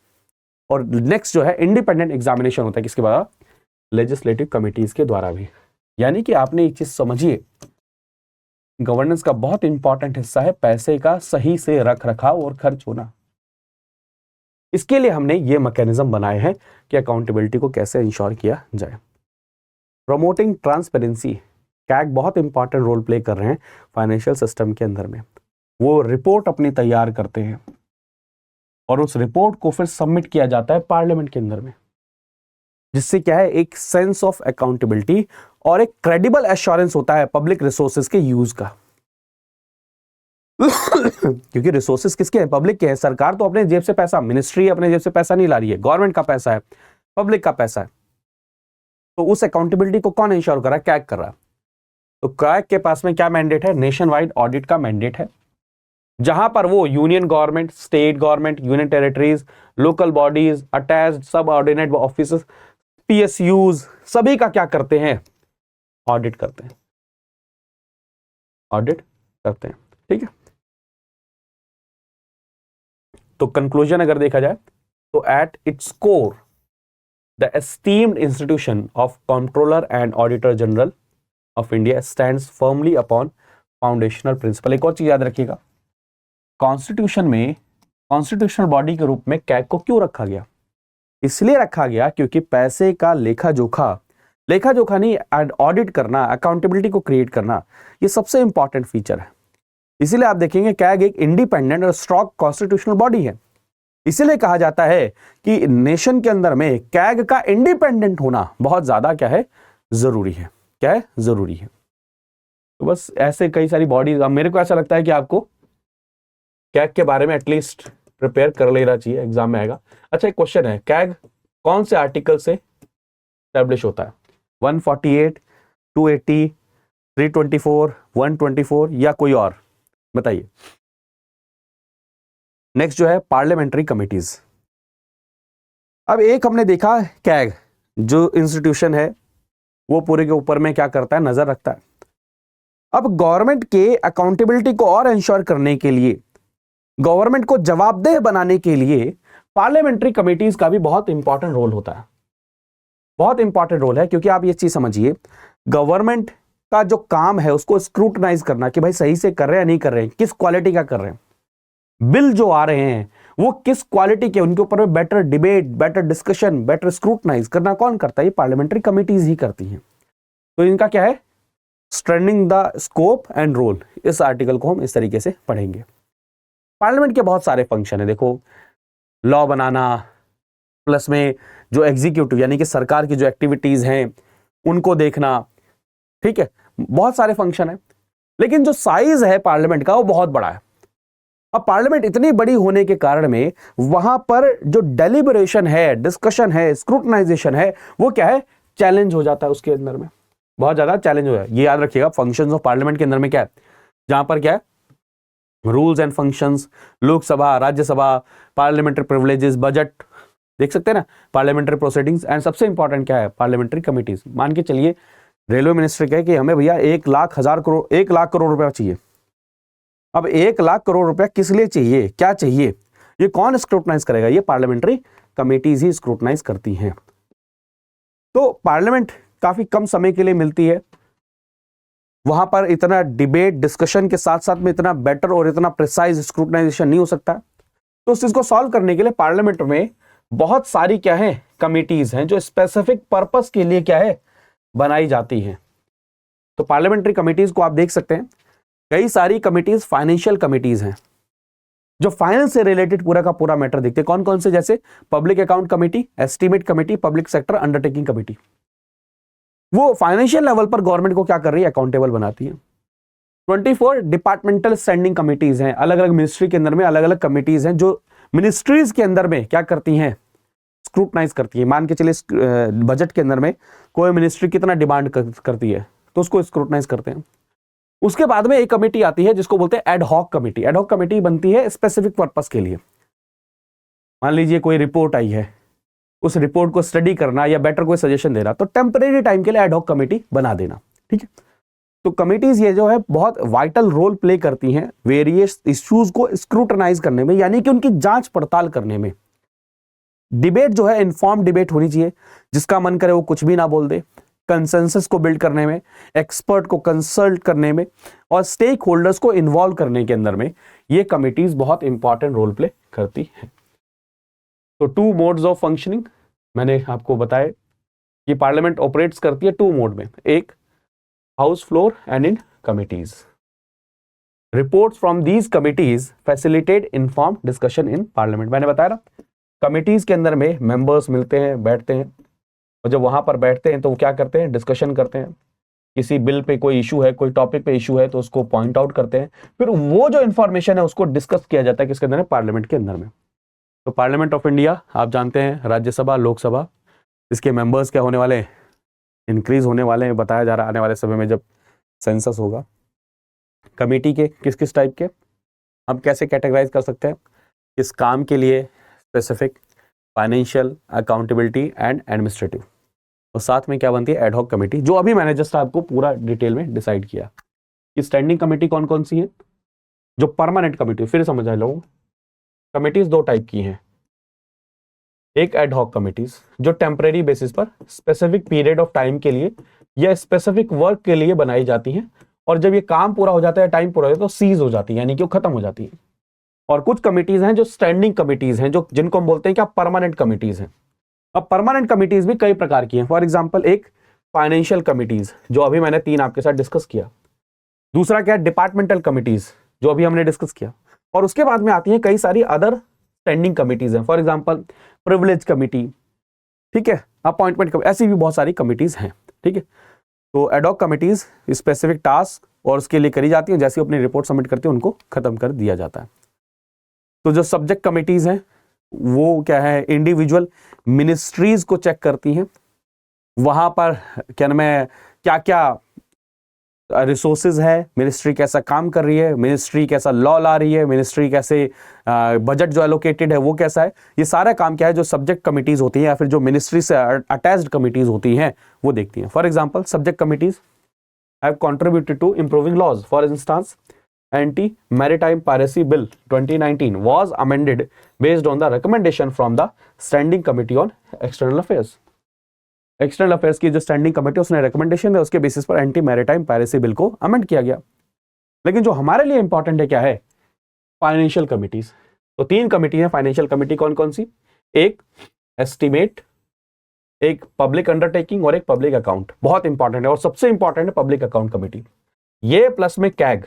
और नेक्स्ट जो है इंडिपेंडेंट एग्जामिनेशन होता है किसके द्वारा? लेजिस्लेटिव कमिटीज के द्वारा भी। यानी कि आपने एक चीज समझिए, गवर्नेंस का बहुत इंपॉर्टेंट हिस्सा है पैसे का सही से रख रखाव और खर्च होना। इसके लिए हमने ये मैकेनिज्म बनाए हैं कि अकाउंटेबिलिटी को कैसे इंश्योर किया जाए। प्रमोटिंग ट्रांसपेरेंसी, कैग बहुत इंपॉर्टेंट रोल प्ले कर रहे हैं फाइनेंशियल सिस्टम के अंदर में। वो रिपोर्ट अपनी तैयार करते हैं और उस रिपोर्ट को फिर सबमिट किया जाता है पार्लियामेंट के अंदर में, जिससे क्या है, एक सेंस ऑफ अकाउंटेबिलिटी और एक क्रेडिबल एश्योरेंस होता है पब्लिक रिसोर्सेज के यूज का। क्योंकि रिसोर्सेज किसके हैं? पब्लिक के हैं। सरकार तो अपने जेब से पैसा, मिनिस्ट्री अपने जेब से पैसा नहीं ला रही है, गवर्नमेंट का पैसा है, पब्लिक का पैसा है। तो उस अकाउंटेबिलिटी को कौन इंश्योर कर रहा है? कैग कर रहा है। तो कैग के पास में क्या मैंडेट है? नेशन वाइड ऑडिट का मैंडेट है, जहां पर वो union government, state government, union territories, local bodies, attached सब ऑर्डिनेट ऑफिस, PSUs, सभी का क्या करते हैं? ऑडिट करते हैं, ऑडिट करते हैं। ठीक है, तो कंक्लूजन अगर देखा जाए तो at its core the esteemed institution of controller and auditor general of India stands firmly upon foundational principle. एक और चीज याद रखिएगा, कॉन्स्टिट्यूशन में कॉन्स्टिट्यूशनल बॉडी के रूप में कैग को क्यों रखा गया? इसलिए रखा गया क्योंकि पैसे का लेखा जोखा नहीं, ऑडिट करना, अकाउंटेबिलिटी को क्रिएट करना, ये सबसे इंपॉर्टेंट फीचर है। इसीलिए आप देखेंगे कैग एक इंडिपेंडेंट और स्ट्रॉन्ग कॉन्स्टिट्यूशनल बॉडी है। इसीलिए कहा जाता है कि नेशन के अंदर में कैग का इंडिपेंडेंट होना बहुत ज्यादा क्या है, जरूरी है। क्या है? जरूरी है। तो बस ऐसे कई सारी बॉडीज, मेरे को ऐसा लगता है कि आपको कैग के बारे में एटलीस्ट प्रिपेयर कर लेना चाहिए, एग्जाम में आएगा। अच्छा, एक क्वेश्चन है, कैग कौन से आर्टिकल से एस्टैब्लिश होता है? 148, 280, 324, 124 या कोई और? बताइए। नेक्स्ट जो है पार्लियामेंट्री कमिटीज। अब एक हमने देखा कैग जो इंस्टीट्यूशन है वो पूरे के ऊपर में क्या करता है, नजर रखता है। अब गवर्नमेंट के अकाउंटेबिलिटी को और इंश्योर करने के लिए, गवर्नमेंट को जवाबदेह बनाने के लिए पार्लियामेंट्री कमिटीज का भी बहुत इंपॉर्टेंट रोल होता है। बहुत इंपॉर्टेंट रोल है, क्योंकि आप ये चीज समझिए, गवर्नमेंट का जो काम है उसको स्क्रूटनाइज करना कि भाई सही से कर रहे हैं या नहीं कर रहे हैं, किस क्वालिटी का कर रहे हैं, बिल जो आ रहे हैं वो किस क्वालिटी के, उनके ऊपर में better debate, better discussion, better scrutinise करना कौन करता है? ये पार्लियामेंट्री कमिटीज ही करती हैं। तो इनका क्या है, strengthening the scope and role. इस आर्टिकल को हम इस तरीके से पढ़ेंगे। पार्लियामेंट के बहुत सारे फंक्शन है, देखो, लॉ बनाना, प्लस में जो एग्जीक्यूटिव यानी कि सरकार की जो एक्टिविटीज हैं उनको देखना, ठीक है, बहुत सारे फंक्शन है। लेकिन जो साइज है पार्लियामेंट का वो बहुत बड़ा है। अब पार्लियामेंट इतनी बड़ी होने के कारण में वहां पर जो डेलिबरेशन है, डिस्कशन है, स्क्रूटनाइजेशन है, वो क्या है, चैलेंज हो जाता है उसके अंदर में। बहुत ज़्यादा चैलेंज हो है। ये याद रखिएगा, फंक्शंस ऑफ पार्लियामेंट के अंदर में क्या है, जहां पर क्या है, rules and functions, Lok Sabha, Rajya Sabha, parliamentary privileges, budget, देख सकते हैं ना, पार्लियामेंट्री प्रोसीडिंग्स, एंड सबसे इंपॉर्टेंट क्या है, पार्लियामेंट्री कमिटीज। मान के चलिए रेलवे मिनिस्टर कहे कि हमें भैया 1,00,000 करोड़ रुपया चाहिए। अब 1,00,000 करोड़ रुपया किस लिए चाहिए, क्या चाहिए, ये कौन स्क्रूटनाइज करेगा, ये पार्लियामेंट्री कमिटीज ही स्क्रूटनाइज करती हैं। तो पार्लियामेंट काफी कम समय के लिए मिलती है, वहां पर इतना डिबेट डिस्कशन के साथ साथ में इतना बेटर और इतना प्रिसाइज स्क्रूटनाइजेशन नहीं हो सकता। तो उस चीज को सॉल्व करने के लिए पार्लियामेंट में बहुत सारी क्या है, कमिटीज हैं जो स्पेसिफिक पर्पस के लिए क्या है, बनाई जाती हैं। तो पार्लियामेंट्री कमिटीज को आप देख सकते हैं, कई सारी कमिटीज फाइनेंशियल कमिटीज हैं जो फाइनेंस से रिलेटेड पूरा का पूरा मैटर देखते हैं। कौन कौन से, जैसे public account committee, estimate committee, public sector undertaking committee. वो फाइनेंशियल लेवल पर गवर्नमेंट को क्या कर रही है, अकाउंटेबल बनाती है। 24 डिपार्टमेंटल स्टैंडिंग कमिटीज हैं, अलग अलग मिनिस्ट्री के अंदर में अलग अलग कमिटीज हैं जो मिनिस्ट्रीज के अंदर में क्या करती हैं, स्क्रूटनाइज करती है। मान के चलिए बजट के अंदर में कोई मिनिस्ट्री कितना डिमांड करती है तो उसको स्क्रूटनाइज करते हैं। उसके बाद में एक कमेटी आती है जिसको बोलते हैं ad hoc committee. Ad hoc committee बनती है स्पेसिफिक पर्पस के लिए। मान लीजिए कोई रिपोर्ट आई है, उस रिपोर्ट को स्टडी करना या बेटर कोई सजेशन देना, तो टेम्परेरी टाइम के लिए एड हॉक कमेटी बना देना, ठीक है। तो कमिटीज ये जो है बहुत वाइटल रोल प्ले करती हैं वेरियस इश्यूज को स्क्रूटनाइज करने में, यानी कि उनकी जांच पड़ताल करने में। डिबेट जो है इन्फॉर्म डिबेट होनी चाहिए, जिसका मन करे वो कुछ भी ना बोल दे, कंसेंसस को बिल्ड करने में, एक्सपर्ट को कंसल्ट करने में और स्टेक होल्डर्स को इन्वॉल्व करने के अंदर में ये कमिटीज बहुत इंपॉर्टेंट रोल प्ले करती हैं। तो 2 मोड्स ऑफ फंक्शनिंग मैंने आपको बताया कि पार्लियामेंट ऑपरेट्स करती है 2 मोड में, एक house floor and in committees. Reports from these committees facilitate inform discussion in parliament. मैंने बताया ना, कमिटीज के अंदर में मेंबर्स मिलते हैं, बैठते हैं, और जब वहां पर बैठते हैं तो वो क्या करते हैं, डिस्कशन करते हैं। किसी बिल पे कोई इशू है, कोई टॉपिक पे इशू है तो उसको पॉइंट आउट करते हैं, फिर वो जो इंफॉर्मेशन है उसको डिस्कस किया जाता है किसके अंदर है, पार्लियामेंट के अंदर में। तो पार्लियामेंट ऑफ इंडिया आप जानते हैं, राज्यसभा, लोकसभा, इसके मेंबर्स क्या होने वाले हैं, इंक्रीज होने वाले हैं, बताया जा रहा है आने वाले समय में जब सेंसस होगा। कमेटी के किस किस टाइप के हम कैसे कैटेगराइज कर सकते हैं, इस काम के लिए specific, financial, accountability and administrative. और साथ में क्या बनती है, एडहॉक कमेटी, जो अभी मैंने जस्ट आपको पूरा डिटेल में डिसाइड किया। कि स्टैंडिंग कमेटी कौन कौन सी है, जो परमानेंट कमेटी, फिर समझ आ लोगों, कमेटीज 2 टाइप की हैं। एक एडहॉक कमेटीज जो टेम्परेरी बेसिस पर स्पेसिफिक पीरियड ऑफ टाइम के लिए या स्पेसिफिक वर्क के लिए बनाई जाती हैं, और जब ये काम पूरा हो जाता है, टाइम पूरा हो जाता है, तो सीज हो जाती है, यानी कि वो खत्म हो जाती है। और कुछ कमिटीज हैं जो स्टैंडिंग कमिटीज हैं, जो जिनको हम बोलते हैं क्या, परमानेंट कमिटीज हैं। अब परमानेंट कमिटीज भी कई प्रकार की हैं। फॉर एग्जांपल एक फाइनेंशियल कमिटीज, जो अभी मैंने 3 आपके साथ डिस्कस किया। दूसरा क्या है, डिपार्टमेंटल कमिटीज, जो अभी हमने डिस्कस किया। और उसके बाद में आती हैं कई सारी अदर स्टैंडिंग कमिटीज हैं। फॉर एग्जांपल प्रिविलेज कमिटी, ठीक है, अपॉइंटमेंट कमिटी, ऐसी भी बहुत सारी कमिटीज हैं, ठीक है। तो एडहॉक कमिटीज स्पेसिफिक टास्क और उसके लिए करी जाती हैं, जैसे अपनी रिपोर्ट सबमिट करती हैं उनको खत्म कर दिया जाता है। तो जो सब्जेक्ट कमिटीज हैं वो क्या है, इंडिविजुअल मिनिस्ट्रीज को चेक करती हैं, वहां पर क्या नाम है, क्या क्या रिसोर्सेज है, मिनिस्ट्री कैसा काम कर रही है, मिनिस्ट्री कैसा लॉ ला रही है, मिनिस्ट्री कैसे बजट जो एलोकेटेड है वो कैसा है, ये सारा काम क्या है जो सब्जेक्ट कमिटीज होती हैं या फिर जो मिनिस्ट्री से अटैच्ड कमिटीज होती हैं वो देखती हैं। For example subject committees have contributed to improving laws. For instance Anti-Maritime Piracy Bill 2019 was amended based on the recommendation from the Standing Committee on External Affairs. External affairs की जो स्टैंडिंग कमेटी उसने रिकमेंडेशन है, उसके बेसिस पर एंटी मैरिटाइम पायरेसी बिल को अमेंड किया गया। लेकिन जो हमारे लिए इंपॉर्टेंट है क्या है, फाइनेंशियल कमिटीज। तो 3 कमिटी है फाइनेंशियल कमिटी, कौन कौन सी, एक एस्टीमेट, एक पब्लिक अंडरटेकिंग और एक पब्लिक अकाउंट। बहुत इंपॉर्टेंट है और सबसे इंपॉर्टेंट है पब्लिक अकाउंट कमेटी। ये प्लस में कैग,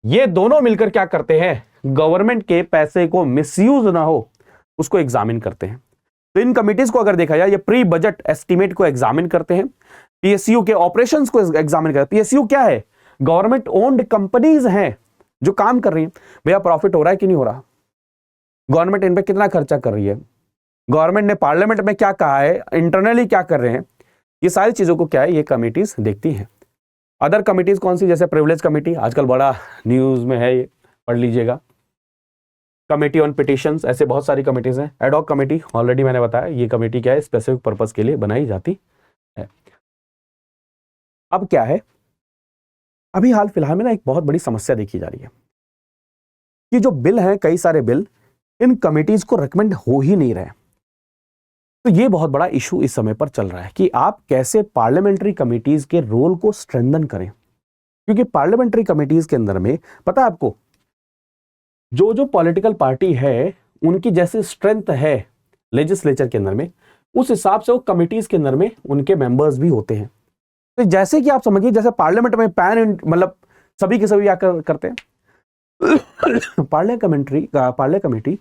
ये दोनों मिलकर क्या करते हैं, गवर्नमेंट के पैसे को मिसयूज ना हो उसको एग्जामिन करते हैं। तो इन कमिटीज को अगर देखा जाए, ये प्री बजट एस्टीमेट को एग्जामिन करते हैं, पीएसयू के ऑपरेशंस को एग्जामिन करते हैं। पीएसयू क्या है, गवर्नमेंट ओन्ड कंपनीज हैं जो काम कर रही हैं। भैया प्रॉफिट हो रहा है कि नहीं हो रहा, गवर्नमेंट इन पे कितना खर्चा कर रही है, गवर्नमेंट ने पार्लियामेंट में क्या कहा है, इंटरनली क्या कर रहे हैं, ये सारी चीज़ों को क्या है, ये कमिटीज़ देखती हैं। अदर कमिटीज़ कौन सी, जैसे प्रिविलेज कमेटी, आजकल बड़ा न्यूज़ में है, ये पढ़ लीजिएगा। कमेटी ऑन पिटिशंस, ऐसे बहुत सारी कमिटीज़ हैं। एडॉक कमेटी, ऑलरेडी मैंने बताया, ये कमेटी क्या है, स्पेसिफिक पर्पज़ के लिए बनाई जाती है। अब क्या है, अभी हाल फिलहाल में ना एक बहुत बड़ी समस्या देखी जा रही है कि जो बिल हैं, कई सारे बिल इन कमिटीज़ को रिकमेंड हो ही नहीं रहे। तो ये बहुत बड़ा इशू इस समय पर चल रहा है कि आप कैसे पार्लियामेंट्री कमिटीज के रोल को स्ट्रेंथन करें, क्योंकि पार्लियामेंट्री कमिटीज के अंदर में पता है आपको, जो जो पॉलिटिकल पार्टी है उनकी जैसे स्ट्रेंथ है लेजिस्लेचर के अंदर में, उस हिसाब से वो कमिटीज के अंदर में उनके मेंबर्स भी होते हैं। तो जैसे कि आप समझिए, जैसे पार्लियामेंट में मतलब सभी के सभी आकर करते हैं। पार्लिया कमेटी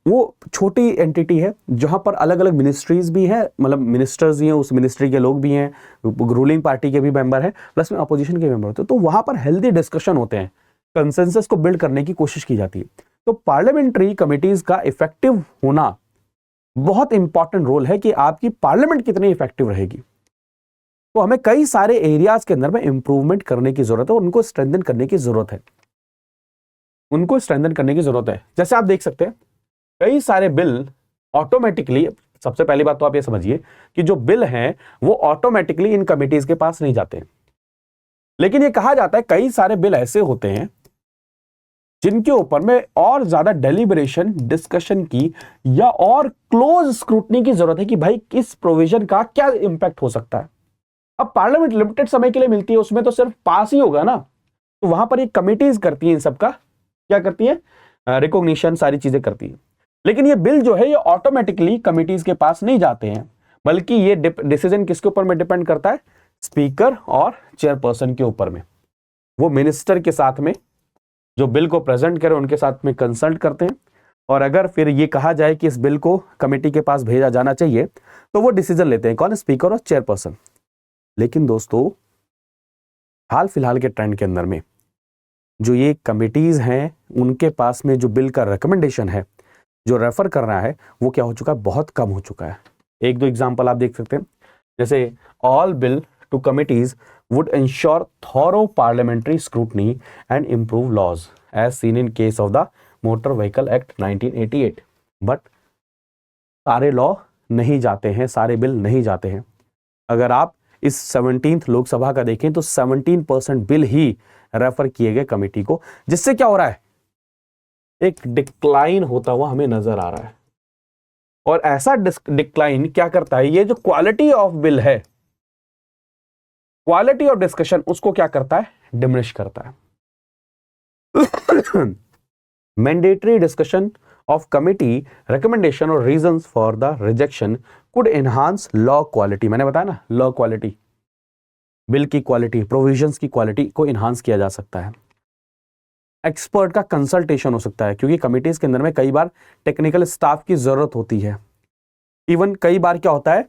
वो छोटी एंटिटी है जहां पर अलग अलग मिनिस्ट्रीज भी हैं, मतलब मिनिस्टर्स ही हैं, उस मिनिस्ट्री के लोग भी हैं, रूलिंग पार्टी के भी मेंबर हैं, प्लस में अपोजिशन के मेंबर होते हैं। तो वहां पर हेल्दी डिस्कशन होते हैं, कंसेंसस को बिल्ड करने की कोशिश की जाती है। तो पार्लियामेंट्री कमिटीज का इफेक्टिव होना बहुत इंपॉर्टेंट रोल है कि आपकी पार्लियामेंट कितनी इफेक्टिव रहेगी। तो हमें कई सारे एरियाज के अंदर में इंप्रूवमेंट करने की जरूरत है, उनको स्ट्रेंथन करने की जरूरत है। जैसे आप देख सकते हैं, कई सारे बिल ऑटोमेटिकली, सबसे पहली बात तो आप ये समझिए कि जो बिल हैं वो ऑटोमेटिकली इन कमिटीज के पास नहीं जाते हैं। लेकिन ये कहा जाता है कई सारे बिल ऐसे होते हैं जिनके ऊपर में और ज्यादा डेलिब्रेशन, डिस्कशन की या और क्लोज स्क्रूटनी की जरूरत है कि भाई किस प्रोविजन का क्या इंपैक्ट हो सकता है। अब पार्लियामेंट लिमिटेड समय के लिए मिलती है, उसमें तो सिर्फ पास ही होगा ना, तो वहां पर ये कमिटीज करती हैं, इन सबका क्या करती है, रिकॉग्निशन, सारी चीजें करती है। लेकिन ये बिल जो है ये ऑटोमेटिकली कमिटीज के पास नहीं जाते हैं, बल्कि ये डिसीजन किसके ऊपर में डिपेंड करता है, स्पीकर और चेयरपर्सन के ऊपर में। वो मिनिस्टर के साथ में जो बिल को प्रेजेंट करे उनके साथ में कंसल्ट करते हैं, और अगर फिर ये कहा जाए कि इस बिल को कमेटी के पास भेजा जाना चाहिए तो वो डिसीजन लेते हैं, कौन, स्पीकर और चेयरपर्सन। लेकिन दोस्तों, हाल फिलहाल के ट्रेंड के अंदर में जो ये कमिटीज हैं उनके पास में जो बिल का रिकमेंडेशन है, जो रेफर करना है, वो क्या हो चुका है, बहुत कम हो चुका है। एक दो एग्जांपल आप देख सकते हैं, जैसे all bill to committees would ensure thorough parliamentary scrutiny and improve laws as seen in case of the motor vehicle act 1988। But सारे लॉ नहीं जाते हैं, सारे बिल नहीं जाते हैं। अगर आप इस 17th लोकसभा का देखें तो 17% बिल ही रेफर किए गए कमेटी को, जिससे क्या हो रहा है, एक डिक्लाइन होता हुआ हमें नजर आ रहा है। और ऐसा डिक्लाइन क्या करता है, ये जो क्वालिटी ऑफ बिल है, क्वालिटी ऑफ डिस्कशन, उसको क्या करता है, डिमिनिश करता है। Mandatory discussion of committee recommendation और reasons for the rejection could enhance law quality. मैंने बताया ना, लॉ क्वालिटी, बिल की क्वालिटी, प्रोविजंस की क्वालिटी को इनहांस किया जा सकता है। एक्सपर्ट का कंसल्टेशन हो सकता है, क्योंकि कमिटीज के अंदर में कई बार टेक्निकल स्टाफ की जरूरत होती है। इवन कई बार क्या होता है,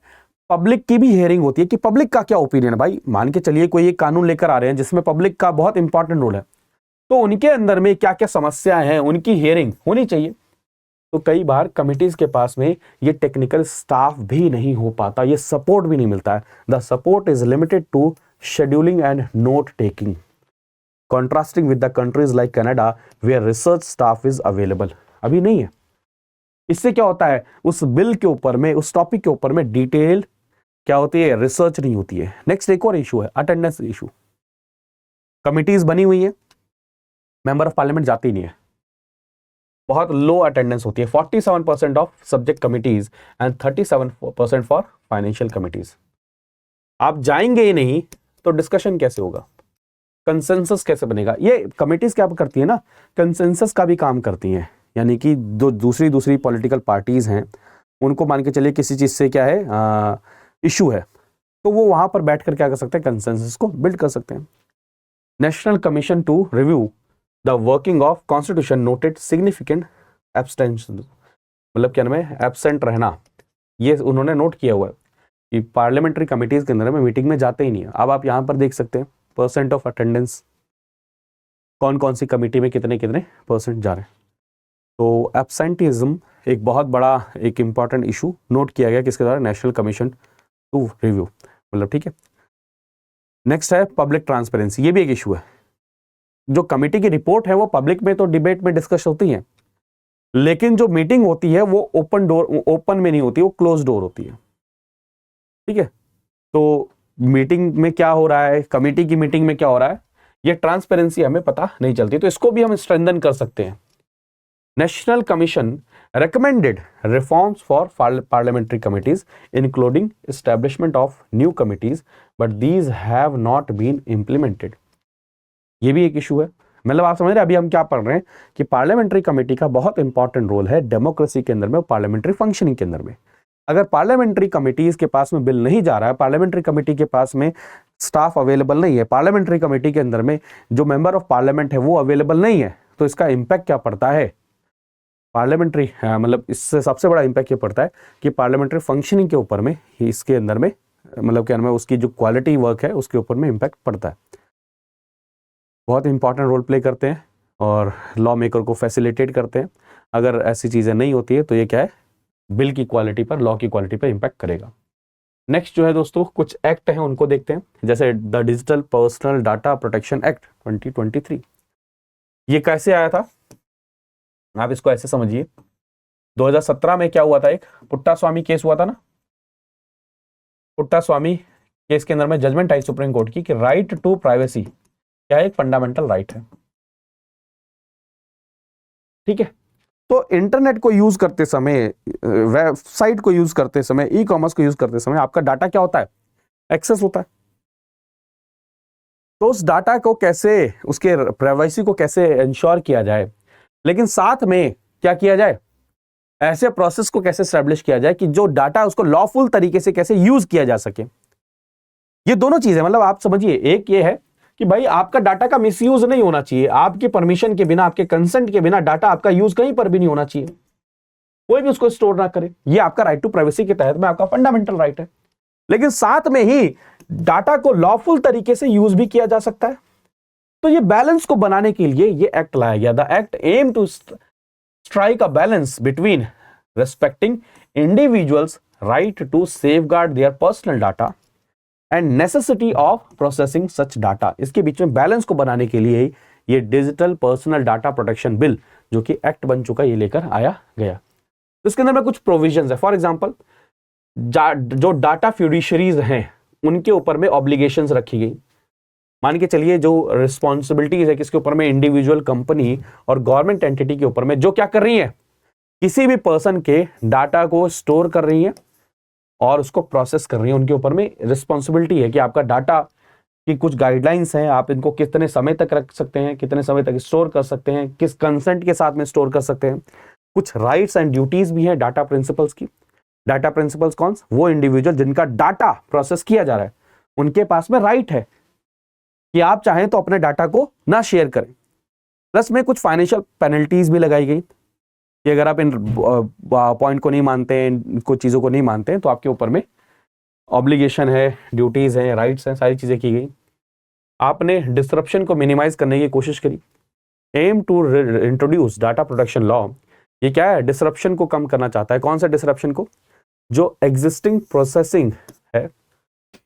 पब्लिक की भी हियरिंग होती है कि पब्लिक का क्या ओपिनियन है। भाई मान के चलिए कोई एक कानून लेकर आ रहे हैं जिसमें पब्लिक का बहुत इंपॉर्टेंट रोल है, तो उनके अंदर में क्या क्या समस्याएं हैं, उनकी हियरिंग होनी चाहिए। तो कई बार कमिटीज के पास में ये टेक्निकल स्टाफ भी नहीं हो पाता, ये सपोर्ट भी नहीं मिलता है। The support is limited to scheduling and note taking, contrasting with the countries like Canada where research staff is available। अभी नहीं है। इससे क्या होता है, उस बिल के ऊपर में, उस टॉपिक के ऊपर में डिटेल क्या होती है, रिसर्च नहीं होती है। नेक्स्ट एक और इशू है, अटेंडेंस इशू। कमिटीज बनी हुई है, मेंबर ऑफ पार्लियामेंट जाते ही नहीं है, बहुत लो अटेंडेंस होती है। 47% of subject committees and 37% for financial committees. आप जाएंगे ही नहीं तो डिस्कशन कैसे होगा, कंसेंसस कैसे बनेगा। ये कमिटीज क्या करती है ना, कंसेंसस का भी काम करती हैं। यानी कि जो दूसरी पॉलिटिकल पार्टीज हैं उनको मान के चलिए किसी चीज से क्या है, इशू है, तो वो वहां पर बैठ कर क्या कर सकते हैं, कंसेंसस को बिल्ड कर सकते हैं। National commission to review the working of constitution noted significant abstention, मतलब क्या नाम है, एब्सेंट रहना, ये उन्होंने नोट किया हुआ है कि पार्लियामेंट्री कमिटीज के अंदर में मीटिंग में जाते ही नहीं है। अब आप यहाँ पर देख सकते हैं परसेंट ऑफ अटेंडेंस, कौन कौन सी कमेटी में कितने कितने परसेंट जा रहे हैं। तो एब्सेंटिज्म एक बहुत बड़ा, एक इंपॉर्टेंट इशू नोट किया गया किसके द्वारा, नेशनल कमीशन टू रिव्यू। मतलब ठीक है। नेक्स्ट है पब्लिक ट्रांसपेरेंसी, ये भी एक इशू है। जो कमेटी की रिपोर्ट है वो पब्लिक में तो डिबेट में डिस्कस होती है, लेकिन जो मीटिंग होती है वो ओपन में नहीं होती, वो क्लोज डोर होती है, ठीक है। तो मीटिंग में क्या हो रहा है, कमेटी की मीटिंग में क्या हो रहा है, ये ट्रांसपेरेंसी हमें पता नहीं चलती, तो इसको भी हम स्ट्रेंथन कर सकते हैं। National commission recommended reforms for parliamentary committees including establishment of new committees but these have not been implemented। ये भी एक इशू है। मतलब आप समझ रहे हैं अभी हम क्या पढ़ रहे हैं कि पार्लियामेंट्री कमेटी का बहुत इंपॉर्टेंट रोल है डेमोक्रेसी के अंदर में, पार्लियामेंट्री फंक्शनिंग के अंदर में। अगर पार्लियामेंट्री कमेटीज के पास में बिल नहीं जा रहा है, पार्लियामेंट्री कमेटी के पास में स्टाफ अवेलेबल नहीं है, पार्लियामेंट्री कमेटी के अंदर में जो मेंबर ऑफ पार्लियामेंट है वो अवेलेबल नहीं है, तो इसका इंपैक्ट क्या पड़ता है पार्लियामेंट्री, मतलब इससे सबसे बड़ा इंपैक्ट ये पड़ता है कि पार्लियामेंट्री फंक्शनिंग के ऊपर में, इसके अंदर में मतलब क्या नाम है, उसकी जो क्वालिटी वर्क है उसके ऊपर में इंपैक्ट पड़ता है। बहुत इंपॉर्टेंट रोल प्ले करते हैं और लॉ मेकर को फैसिलिटेट करते हैं। अगर ऐसी चीज़ें नहीं होती है तो ये क्या है, बिल की क्वालिटी पर, लॉ की क्वालिटी पर इंपैक्ट करेगा। नेक्स्ट जो है दोस्तों, कुछ एक्ट हैं उनको देखते हैं, जैसे the digital personal data protection act 2023। ये कैसे आया था, आप इसको ऐसे समझिए, 2017 में क्या हुआ था, एक पुट्टा स्वामी केस हुआ था ना। पुट्टा स्वामी केस के अंदर में जजमेंट आई सुप्रीम कोर्ट की कि राइट टू प्राइवेसी क्या एक फंडामेंटल राइट है, ठीक है। तो इंटरनेट को यूज करते समय, वेबसाइट को यूज करते समय, ई कॉमर्स को यूज करते समय आपका डाटा क्या होता है, एक्सेस होता है। तो उस डाटा को कैसे, उसके प्राइवेसी को कैसे इंश्योर किया जाए, लेकिन साथ में क्या किया जाए, ऐसे प्रोसेस को कैसे एस्टैब्लिश किया जाए कि जो डाटा उसको लॉफुल तरीके से कैसे यूज किया जा सके। ये दोनों चीजें, मतलब आप समझिए, एक ये है कि भाई आपका डाटा का मिसयूज नहीं होना चाहिए, आपके परमिशन के बिना, आपके कंसेंट के बिना डाटा आपका यूज कहीं पर भी नहीं होना चाहिए, कोई भी उसको स्टोर ना करे। ये आपका राइट टू प्राइवेसी के तहत में आपका फंडामेंटल राइट है। लेकिन साथ में ही डाटा को लॉफुल तरीके से यूज भी किया जा सकता है। तो ये बैलेंस को बनाने के लिए ये एक्ट लाया गया। The act aim to strike a balance between respecting individuals' right to safeguard their personal data and necessity of processing such data। इसके बीच में बैलेंस को बनाने के लिए ये digital personal data protection bill जो कि एक्ट बन चुका है, ये लेकर आया गया। तो इसके अंदर में कुछ प्रोविजंस है। फॉर एग्जांपल, जो डाटा फ्यूडिशरीज हैं उनके ऊपर में ऑब्लिगेशंस रखी गई। मान के चलिए जो रिस्पॉन्सिबिलिटीज है किसके ऊपर में, इंडिविजुअल, कंपनी और गवर्नमेंट एंटिटी के ऊपर में, जो क्या कर रही है, किसी भी पर्सन के डाटा को स्टोर कर रही है और उसको प्रोसेस कर रही है। उनके ऊपर में रिस्पॉन्सिबिलिटी है कि आपका डाटा की कुछ गाइडलाइंस हैं, आप इनको कितने समय तक रख सकते हैं, कितने समय तक स्टोर कर सकते हैं, किस कंसेंट के साथ में स्टोर कर सकते हैं। कुछ राइट्स एंड ड्यूटीज भी हैं डाटा प्रिंसिपल्स की। डाटा प्रिंसिपल्स कौन? वो इंडिविजुअल जिनका डाटा प्रोसेस किया जा रहा है, उनके पास में राइट है कि आप चाहें तो अपने डाटा को ना शेयर करें। प्लस में कुछ फाइनेंशियल पेनल्टीज भी लगाई गई कि अगर आप इन पॉइंट को नहीं मानते हैं, इन कुछ चीज़ों को नहीं मानते हैं, तो आपके ऊपर में ऑब्लिगेशन है, ड्यूटीज हैं, राइट्स हैं, सारी चीज़ें की गई। आपने डिसरप्शन को मिनिमाइज करने की कोशिश करी। Aim to introduce data protection law, ये क्या है, डिसरप्शन को कम करना चाहता है। कौन सा डिसरप्शन को? जो एग्जिस्टिंग प्रोसेसिंग है,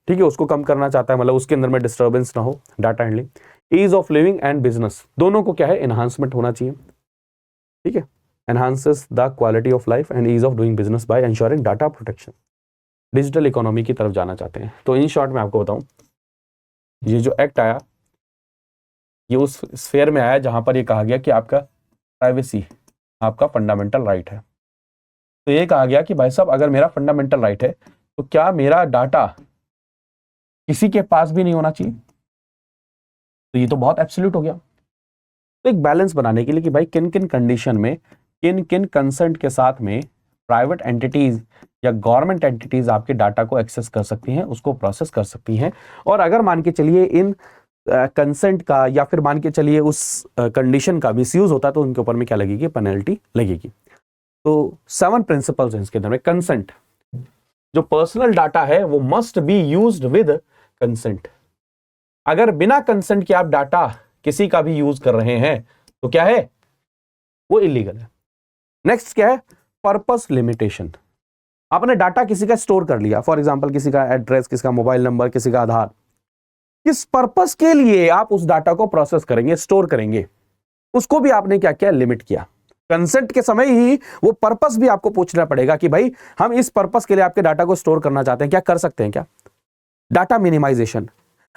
ठीक है, उसको कम करना चाहता है, मतलब उसके अंदर में डिस्टर्बेंस ना हो। Data handling, ease of living and business, दोनों को क्या है, एनहांसमेंट होना चाहिए, ठीक है। Enhances the quality of life and ease of doing business by ensuring data protection. Digital economy की तरफ जाना चाहते हैं। तो इन शॉर्ट में आपको बताऊं, ये जो एक्ट आया ये उस स्फेयर में आया जहां पर ये कहा गया कि आपका प्राइवेसी आपका फंडामेंटल राइट है। तो ये कहा गया कि भाई साहब, अगर मेरा फंडामेंटल राइट है तो क्या मेरा डाटा किसी के पास भी नहीं होना चाहिए? तो ये तो बहुत एब्सोल्यूट हो गया। तो एक बैलेंस बनाने के लिए कि भाई किन किन कंडीशन में, किन किन कंसेंट के साथ में प्राइवेट एंटिटीज या गवर्नमेंट एंटिटीज आपके डाटा को एक्सेस कर सकती हैं, उसको प्रोसेस कर सकती हैं। और अगर मान के चलिए इन कंसेंट का या फिर मान के चलिए उस कंडीशन का मिसयूज होता है तो उनके ऊपर में क्या लगेगी, पेनल्टी लगेगी। तो 7 प्रिंसिपल्स हैं इसके अंदर में। कंसेंट, जो पर्सनल डाटा है वो must be used with consent. अगर बिना कंसेंट के आप डाटा किसी का भी यूज कर रहे हैं तो क्या है, वो इलीगल है। नेक्स्ट क्या है, पर्पस लिमिटेशन। आपने डाटा किसी का स्टोर कर लिया, फॉर एग्जांपल किसी का एड्रेस, किसी का मोबाइल नंबर, किसी का आधार, किस पर्पस के लिए आप उस डाटा को प्रोसेस करेंगे, स्टोर करेंगे, उसको भी आपने क्या किया, लिमिट किया। कंसेंट के समय ही वो पर्पस भी आपको पूछना पड़ेगा कि भाई हम इस पर्पस के लिए आपके डाटा को स्टोर करना चाहते हैं, क्या कर सकते हैं क्या? डाटा मिनिमाइजेशन,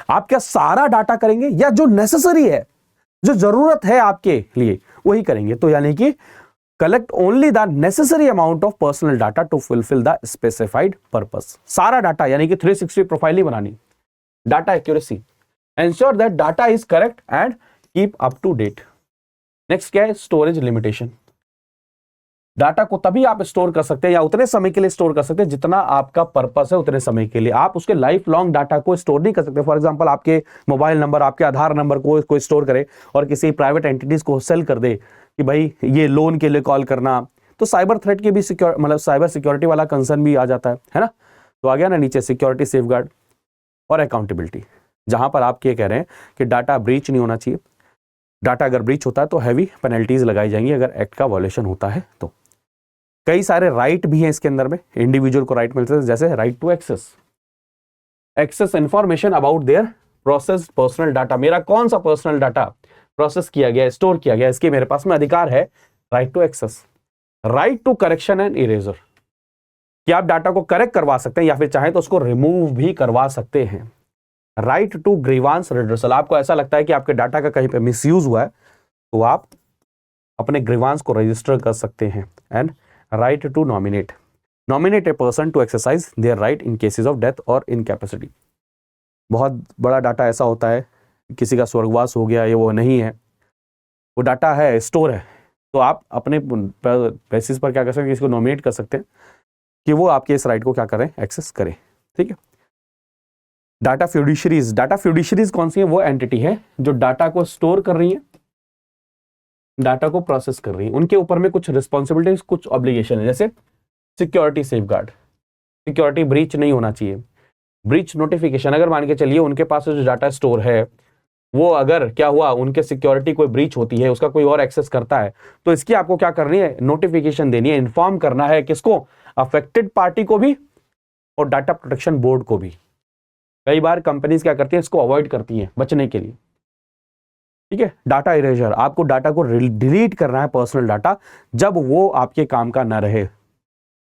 आप क्या सारा डाटा करेंगे या जो नेसेसरी है, जो जरूरत है आपके लिए वही करेंगे? तो यानी कि collect only the necessary amount of personal data to fulfil the specified purpose. सारा डाटा यानी कि 360 प्रोफाइल ही बनानी। Data accuracy, ensure that data is correct and keep up to date. Next क्या है, स्टोरेज लिमिटेशन। डाटा को तभी आप स्टोर कर सकते हैं या उतने समय के लिए स्टोर कर सकते हैं जितना आपका पर्पस है, उतने समय के लिए। आप उसके लाइफ लॉन्ग डाटा को स्टोर नहीं कर सकते। फॉर एग्जांपल आपके मोबाइल नंबर, आपके आधार नंबर को कोई स्टोर करे और किसी प्राइवेट एंटिटीज को सेल कर दे कि भाई ये लोन के लिए कॉल करना, तो साइबर थ्रेट की भी मतलब साइबर सिक्योरिटी वाला कंसर्न भी आ जाता है ना। तो आ गया ना नीचे सिक्योरिटी, सेफगार्ड और अकाउंटेबिलिटी, जहां पर आप ये कह रहे हैं कि डाटा ब्रीच नहीं होना चाहिए। डाटा अगर ब्रीच होता है तो हैवी पेनल्टीज लगाई जाएंगी अगर एक्ट का वायलेशन होता है तो। कई सारे राइट भी हैं इसके अंदर में, इंडिविजुअल को राइट मिलते हैं, जैसे right to access information about their process personal data. मेरा कौन सा पर्सनल डाटा प्रोसेस किया गया, स्टोर किया गया, इसके मेरे पास में अधिकार है। Right to access, right to correction and erasure, कि आप डाटा को करेक्ट करवा सकते हैं या फिर चाहे तो उसको रिमूव भी करवा सकते हैं। राइट टू ग्रीवांस रिड्रेसल, आपको ऐसा लगता है कि आपके डाटा का कहीं पे मिसयूज हुआ है तो आप अपने ग्रीवांस को रजिस्टर कर सकते हैं। And right to nominate a person to exercise their right in cases of death और इनकैपेसिटी। बहुत बड़ा डाटा ऐसा होता है, किसी का स्वर्गवास हो गया, ये वो नहीं है, वो डाटा है, स्टोर है, तो आप अपने बेसिस पर क्या कर सकते हैं, किसी को नॉमिनेट कर सकते हैं कि वो आपके इस राइट को क्या करें, एक्सेस करें। ठीक है। डाटा फ्यूडिशरीज कौन सी है? वो एंटिटी है जो डाटा को स्टोर कर रही है, डाटा को प्रोसेस कर रही है। उनके ऊपर में कुछ रिस्पॉन्सिबिलिटीज, कुछ ऑब्लिगेशन है, जैसे सिक्योरिटी सेफगार्ड, सिक्योरिटी ब्रीच नहीं होना चाहिए। ब्रीच नोटिफिकेशन, अगर मान के चलिए उनके पास जो डाटा स्टोर है वो अगर क्या हुआ, उनके सिक्योरिटी कोई ब्रीच होती है, उसका कोई और एक्सेस करता है, तो इसकी आपको क्या करनी है, नोटिफिकेशन देनी है, इन्फॉर्म करना है किसको, अफेक्टेड पार्टी को भी और डाटा प्रोटेक्शन बोर्ड को भी। कई बार कंपनीज क्या करती है, इसको अवॉइड करती है बचने के लिए। ठीक है। डाटा इरेजर, आपको डाटा को डिलीट करना है, पर्सनल डाटा, जब वो आपके काम का ना रहे।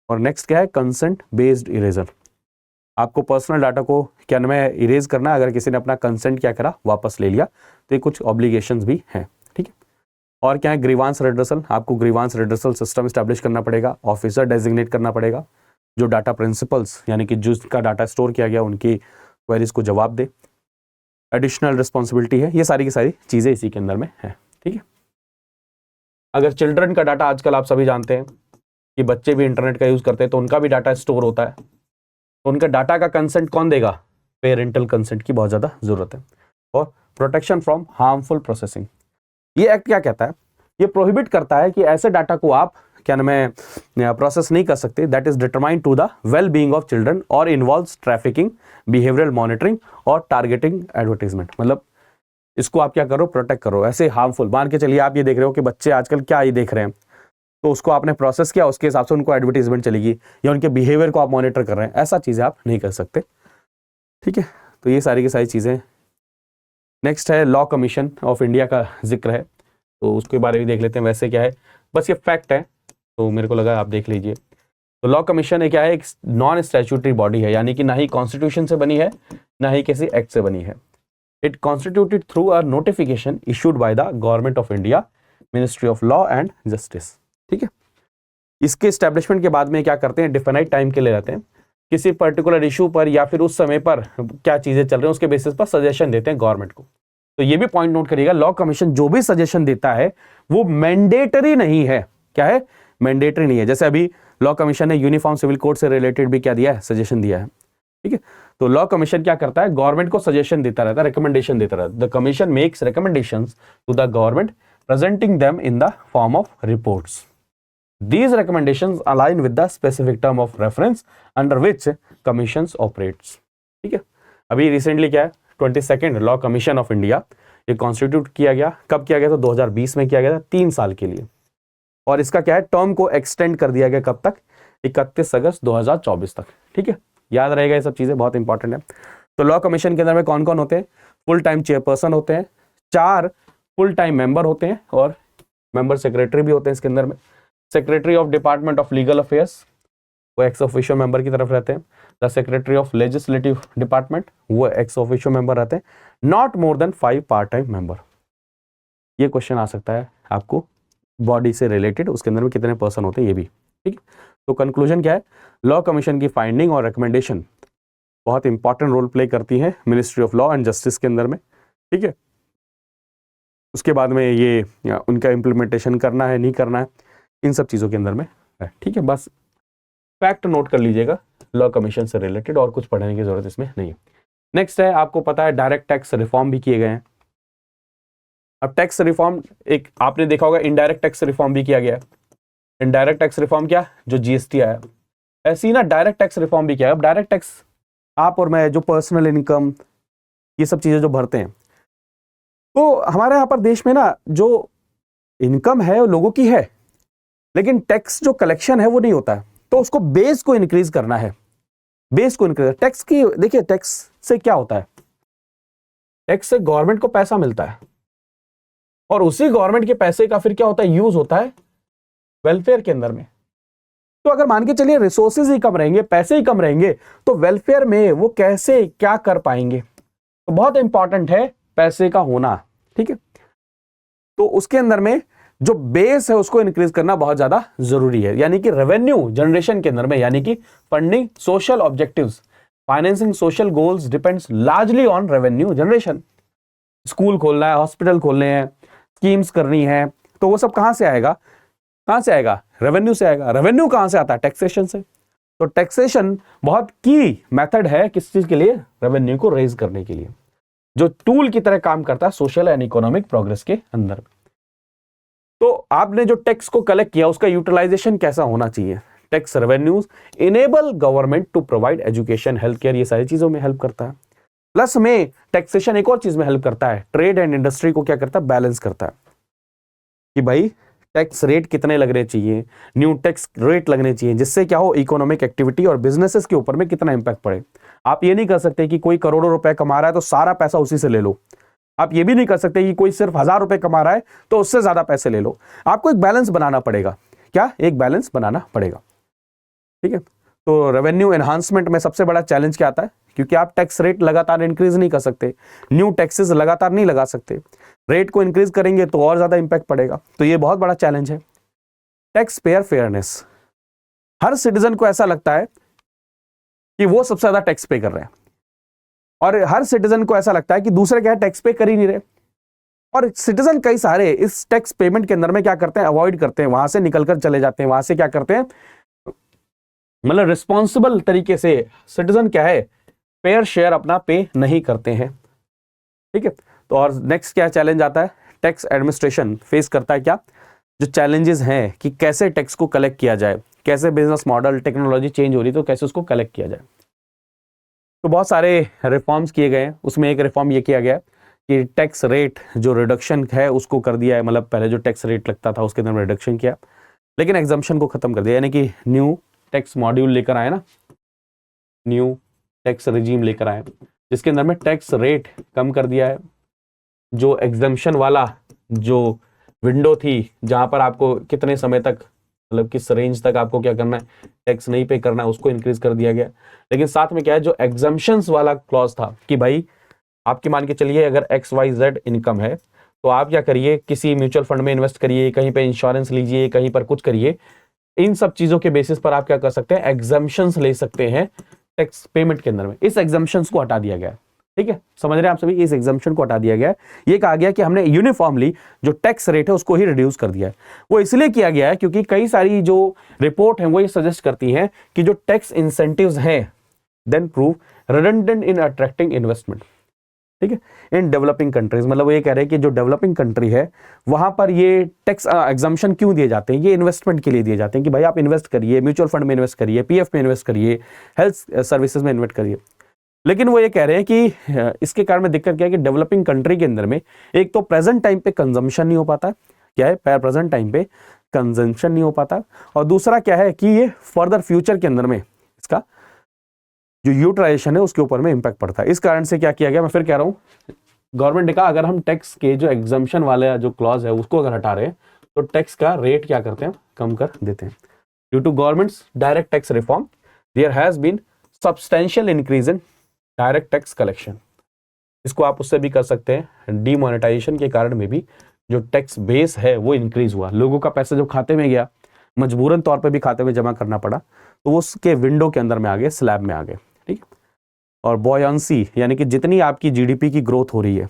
और नेक्स्ट क्या है, कंसेंट बेस्ड इरेजर, आपको पर्सनल डाटा को क्या नाम है, इरेज करना है अगर किसी ने अपना कंसेंट क्या करा, वापस ले लिया, तो ये कुछ ऑब्लिगेशंस भी हैं। ठीक है। और क्या है, ग्रीवांस रिड्रेसल, आपको ग्रीवांस रिड्रेसल सिस्टम एस्टैब्लिश करना पड़ेगा, ऑफिसर डेजिग्नेट करना पड़ेगा जो डाटा प्रिंसिपल्स यानी कि जिसका डाटा स्टोर किया गया उनकी क्वेरीज को जवाब दे। एडिशनल रिस्पॉन्सिबिलिटी है, ये सारी की सारी चीजें इसी के अंदर में है। ठीक है। अगर चिल्ड्रन का डाटा, आजकल आप सभी जानते हैं कि बच्चे भी इंटरनेट का यूज करते हैं, तो उनका भी डाटा स्टोर होता है, तो उनका डाटा का कंसेंट कौन देगा, पेरेंटल कंसेंट की बहुत ज्यादा जरूरत है। और प्रोटेक्शन फ्रॉम हार्मफुल प्रोसेसिंग, ये एक्ट क्या कहता है, ये प्रोहिबिट करता है कि ऐसे डाटा को आप क्या नाम है प्रोसेस नहीं कर सकते that is determined to the well being of children और इन्वॉल्व्स ट्रैफिकिंग, बिहेवियरल मॉनिटरिंग और टारगेटिंग एडवर्टाइजमेंट। मतलब इसको आप क्या करो, प्रोटेक्ट करो। ऐसे हार्मफुल, मान के चलिए आप ये देख रहे हो कि बच्चे आजकल क्या ही देख रहे हैं, तो उसको आपने प्रोसेस किया, उसके हिसाब से उनको एडवर्टाइजमेंट चलेगी, या उनके बिहेवियर को आप मॉनिटर कर रहे हैं, ऐसा चीजें आप नहीं कर सकते। ठीक है। तो ये सारी की सारी चीजें। नेक्स्ट है लॉ कमीशन ऑफ इंडिया का जिक्र है, तो उसके बारे में देख लेते हैं। वैसे क्या है, बस ये फैक्ट है, तो मेरे को लगा आप देख लीजिए। तो लॉ कमीशन है क्या है, एक नॉन स्टैट्यूटरी बॉडी है, यानी कि ना ही कॉन्स्टिट्यूशन से बनी है ना ही किसी एक्ट से बनी है। It constituted through a notification issued by the government of India, ministry of law and justice. ठीक है। इसके एस्टेब्लिशमेंट के बाद में क्या करते हैं, डिफाइनाइट टाइम के लिए रहते हैं, किसी पर्टिकुलर इशू पर या फिर उस समय पर क्या चीजें चल रही हैं उसके बेसिस पर सजेशन देते हैं गवर्नमेंट को। तो ये भी पॉइंट नोट करिएगा, लॉ कमीशन जो भी सजेशन देता है वो मैंडेटरी नहीं है। क्या है, मैंडेटरी नहीं है। जैसे अभी लॉ कमीशन ने यूनिफॉर्म सिविल कोड से रिलेटेड भी क्या दिया है, सजेशन दिया है। ठीक है। तो लॉ कमीशन क्या करता है, गवर्नमेंट को सजेशन देता रहता है, रिकमेंडेशन देता रहता है। The commission makes recommendations to the government, presenting them in the form of reports. These recommendations align with the specific term of reference under which commissions operates। ठीक है। अभी रिसेंटली क्या है, 22nd law commission of India, ये कॉन्स्टिट्यूट किया गया। कब किया गया था, 2020 में किया गया था, 3 साल के लिए। और इसका क्या है, टर्म को एक्सटेंड कर दिया गया कब तक, 31 अगस्त 2024 तक। ठीक है, याद रहेगा, ये सब चीजें बहुत इंपॉर्टेंट है। तो लॉ कमीशन के अंदर में कौन कौन होते हैं? फुल टाइम चेयरपर्सन होते हैं, 4 फुल टाइम मेंबर होते हैं और मेंबर सेक्रेटरी भी होते हैं इसके अंदर में। Secretary of department of legal affairs वो एक्स ऑफिशियो मेंबर की तरफ रहते हैं। The secretary of legislative department वो एक्स ऑफिशियो मेंबर रहते हैं। Not more than 5 part time member. ये क्वेश्चन आ सकता है आपको बॉडी से रिलेटेड, उसके अंदर में कितने पर्सन होते हैं ये भी। ठीक, तो कंक्लूजन क्या है? लॉ कमीशन की फाइंडिंग और रिकमेंडेशन बहुत इंपॉर्टेंट रोल प्ले करती है ministry of law and justice के अंदर में। ठीक है, उसके बाद में ये उनका इम्प्लीमेंटेशन करना है नहीं करना है, इन सब चीज़ों के अंदर में है। ठीक है, बस फैक्ट नोट कर लीजिएगा लॉ कमीशन से रिलेटेड, और कुछ पढ़ने की जरूरत इसमें नहीं है। नेक्स्ट है, आपको पता है डायरेक्ट टैक्स रिफॉर्म भी किए गए हैं। अब टैक्स रिफॉर्म, एक आपने देखा होगा इनडायरेक्ट टैक्स रिफॉर्म भी किया गया है। इनडायरेक्ट टैक्स रिफॉर्म क्या, जो जीएसटी आया, ऐसे ही ना डायरेक्ट टैक्स रिफॉर्म भी किया है। अब डायरेक्ट टैक्स आप और मैं जो पर्सनल इनकम ये सब चीजें जो भरते हैं, तो हमारे यहाँ पर देश में ना जो इनकम है वो लोगों की है, लेकिन टैक्स जो कलेक्शन है वो नहीं होता है। तो उसको बेस को इंक्रीज करना है, बेस को इंक्रीज। टैक्स की देखिए, टैक्स से क्या होता है? टैक्स से गवर्नमेंट को पैसा मिलता है और उसी गवर्नमेंट के पैसे का फिर क्या होता है? यूज होता है वेलफेयर के अंदर में। तो अगर मान के चलिए रिसोर्सेज ही कम रहेंगे, पैसे ही कम रहेंगे, तो वेलफेयर में वो कैसे क्या कर पाएंगे? तो बहुत इंपॉर्टेंट है पैसे का होना। ठीक है, तो उसके अंदर में जो बेस है उसको इंक्रीज करना बहुत ज्यादा जरूरी है। यानी कि रेवेन्यू जनरेशन के अंदर में, यानी कि funding social objectives, financing social goals depends largely on revenue generation. School खोलना है, हॉस्पिटल खोलने हैं, स्कीम्स करनी है, तो वो सब कहां से आएगा? कहां से आएगा? रेवेन्यू से आएगा। रेवेन्यू कहां से आता है? टैक्सेशन से। तो टैक्सेशन बहुत की मेथड है किस चीज के लिए? रेवेन्यू को रेज करने के लिए, जो टूल की तरह काम करता है सोशल एंड इकोनॉमिक प्रोग्रेस के अंदर। तो आपने जो टैक्स को कलेक्ट किया उसका यूटिलाइजेशन कैसा होना चाहिए? Tax revenues enable government to provide education, health care, ये सारी चीजों में हेल्प करता है। प्लस में टैक्सेशन एक और चीज में हेल्प करता है, ट्रेड एंड इंडस्ट्री को क्या करता है? बैलेंस करता है कि भाई टैक्स रेट कितने लगने चाहिए, न्यू टैक्स रेट लगने चाहिए, जिससे क्या हो? इकोनॉमिक एक्टिविटी और बिजनेसेस के ऊपर में कितना इंपैक्ट पड़े। आप ये नहीं कर सकते कि कोई करोड़ों रुपए कमा रहा है तो सारा पैसा उसी से ले लो। आप ये भी नहीं कर सकते कि कोई सिर्फ 1000 रुपए कमा रहा है तो उससे ज्यादा पैसे ले लो। आपको एक बैलेंस बनाना पड़ेगा। क्या? एक बैलेंस बनाना पड़ेगा। ठीक है, तो रेवेन्यू एनहांसमेंट में सबसे बड़ा चैलेंज क्या आता है? क्योंकि आप टैक्स रेट लगातार इंक्रीज नहीं कर सकते, न्यू टैक्सेस लगातार नहीं लगा सकते, रेट को इंक्रीज करेंगे तो और ज्यादा इंपैक्ट पड़ेगा। तो ये बहुत बड़ा चैलेंज है। टैक्स पेयर फेयरनेस, हर सिटीजन को ऐसा लगता है कि वो सबसे ज्यादा टैक्स पे कर रहे हैं, और हर सिटीजन को ऐसा लगता है कि दूसरे क्या है? टैक्स पे कर ही नहीं रहे। और सिटीजन कई सारे इस टैक्स पेमेंट के अंदर में क्या करते हैं? अवॉइड करते हैं, वहां से निकलकर चले जाते हैं। वहां से क्या करते हैं? मतलब रिस्पॉन्सिबल तरीके से सिटीजन क्या है? फेयर शेयर अपना पे नहीं करते हैं। ठीक है, तो और नेक्स्ट क्या चैलेंज आता है? टैक्स एडमिनिस्ट्रेशन फेस करता है क्या जो चैलेंजेस हैं कि कैसे टैक्स को कलेक्ट किया जाए, कैसे बिजनेस मॉडल, टेक्नोलॉजी चेंज हो रही तो कैसे उसको कलेक्ट किया जाए। तो बहुत सारे रिफॉर्म्स किए गए हैं। उसमें एक रिफॉर्म ये किया गया कि टैक्स रेट जो रिडक्शन है उसको कर दिया है। मतलब पहले जो टैक्स रेट लगता था उसके अंदर रिडक्शन किया, लेकिन एग्जम्पशन को खत्म कर दिया। यानी कि न्यू टैक्स मॉड्यूल लेकर आए ना, न्यू टैक्स रिजीम लेकर आए, जिसके अंदर में टैक्स रेट कम कर दिया है। जो एग्जम्पशन वाला जो विंडो थी जहां पर आपको कितने समय तक, मतलब किस रेंज तक आपको क्या करना है, टैक्स नहीं पे करना है, उसको इंक्रीज कर दिया गया। लेकिन साथ में क्या है, जो एग्जम्पशंस वाला क्लॉज था कि भाई आपकी मान के चलिए अगर XYZ इनकम है तो आप क्या करिए, किसी म्यूचुअल फंड में इन्वेस्ट करिए, कहीं पे इंश्योरेंस लीजिए, कहीं पर कुछ करिए। इन सब चीजों के बेसिस पर आप क्या कर सकते हैं? एग्जम्पशंस ले सकते हैं टैक्स पेमेंट के अंदर में। इस एग्जम्पशंस को हटा दिया गया है। ठीक है, समझ रहे हैं आप सभी? इस एग्जम्पशन को हटा दिया गया है। ये कहा गया कि हमने यूनिफॉर्मली जो टैक्स रेट है उसको ही रिड्यूस कर दिया है। वो इसलिए किया गया है क्योंकि कई सारी जो रिपोर्ट है वो ये सजेस्ट करती हैं कि जो टैक्स इंसेंटिव्स हैं देन प्रूव रिडंडेंट इन अट्रैक्टिंग इन्वेस्टमेंट। ठीक है, इन डेवलपिंग कंट्रीज, मतलब वो ये कह रहे हैं कि जो डेवलपिंग कंट्री है वहां पर ये टैक्स एग्जम्पशन क्यों दिए जाते हैं? ये इन्वेस्टमेंट के लिए दिए जाते हैं कि भाई आप इन्वेस्ट करिए, म्यूचुअल फंड में इन्वेस्ट करिए, PF में इन्वेस्ट करिए, हेल्थ सर्विसेज में इन्वेस्ट करिए। लेकिन वो ये कह रहे हैं कि इसके कारण में दिक्कत क्या है कि डेवलपिंग कंट्री के अंदर में एक तो प्रेजेंट टाइम पे कंजम्पशन नहीं हो पाता है। क्या है? प्रेजेंट टाइम पे कंजम्पशन नहीं हो पाता, और दूसरा क्या है कि ये फर्दर फ्यूचर के अंदर में इसका जो यूटिलाइजेशन है उसके ऊपर में इंपैक्ट पड़ता है। इस कारण से क्या किया गया, मैं फिर कह रहा हूँ, गवर्नमेंट ने कहा अगर हम टैक्स के जो एग्जम्पशन वाले जो क्लॉज है उसको अगर हटा रहे हैं तो टैक्स का रेट क्या करते हैं, कम कर देते हैं। Due to government's direct tax reform there has been substantial increase in direct tax collection. इसको आप उससे भी कर सकते हैं, डीमोनेटाइजेशन के कारण में भी जो टैक्स बेस है वो इंक्रीज हुआ, लोगों का पैसा जब खाते में गया, मजबूरन तौर पे भी खाते में जमा करना पड़ा, तो वो उसके विंडो के अंदर में आ गए, स्लैब में आ गए, ठीक। और बॉयंसी यानी कि जितनी आपकी जीडीपी की ग्रोथ हो रही है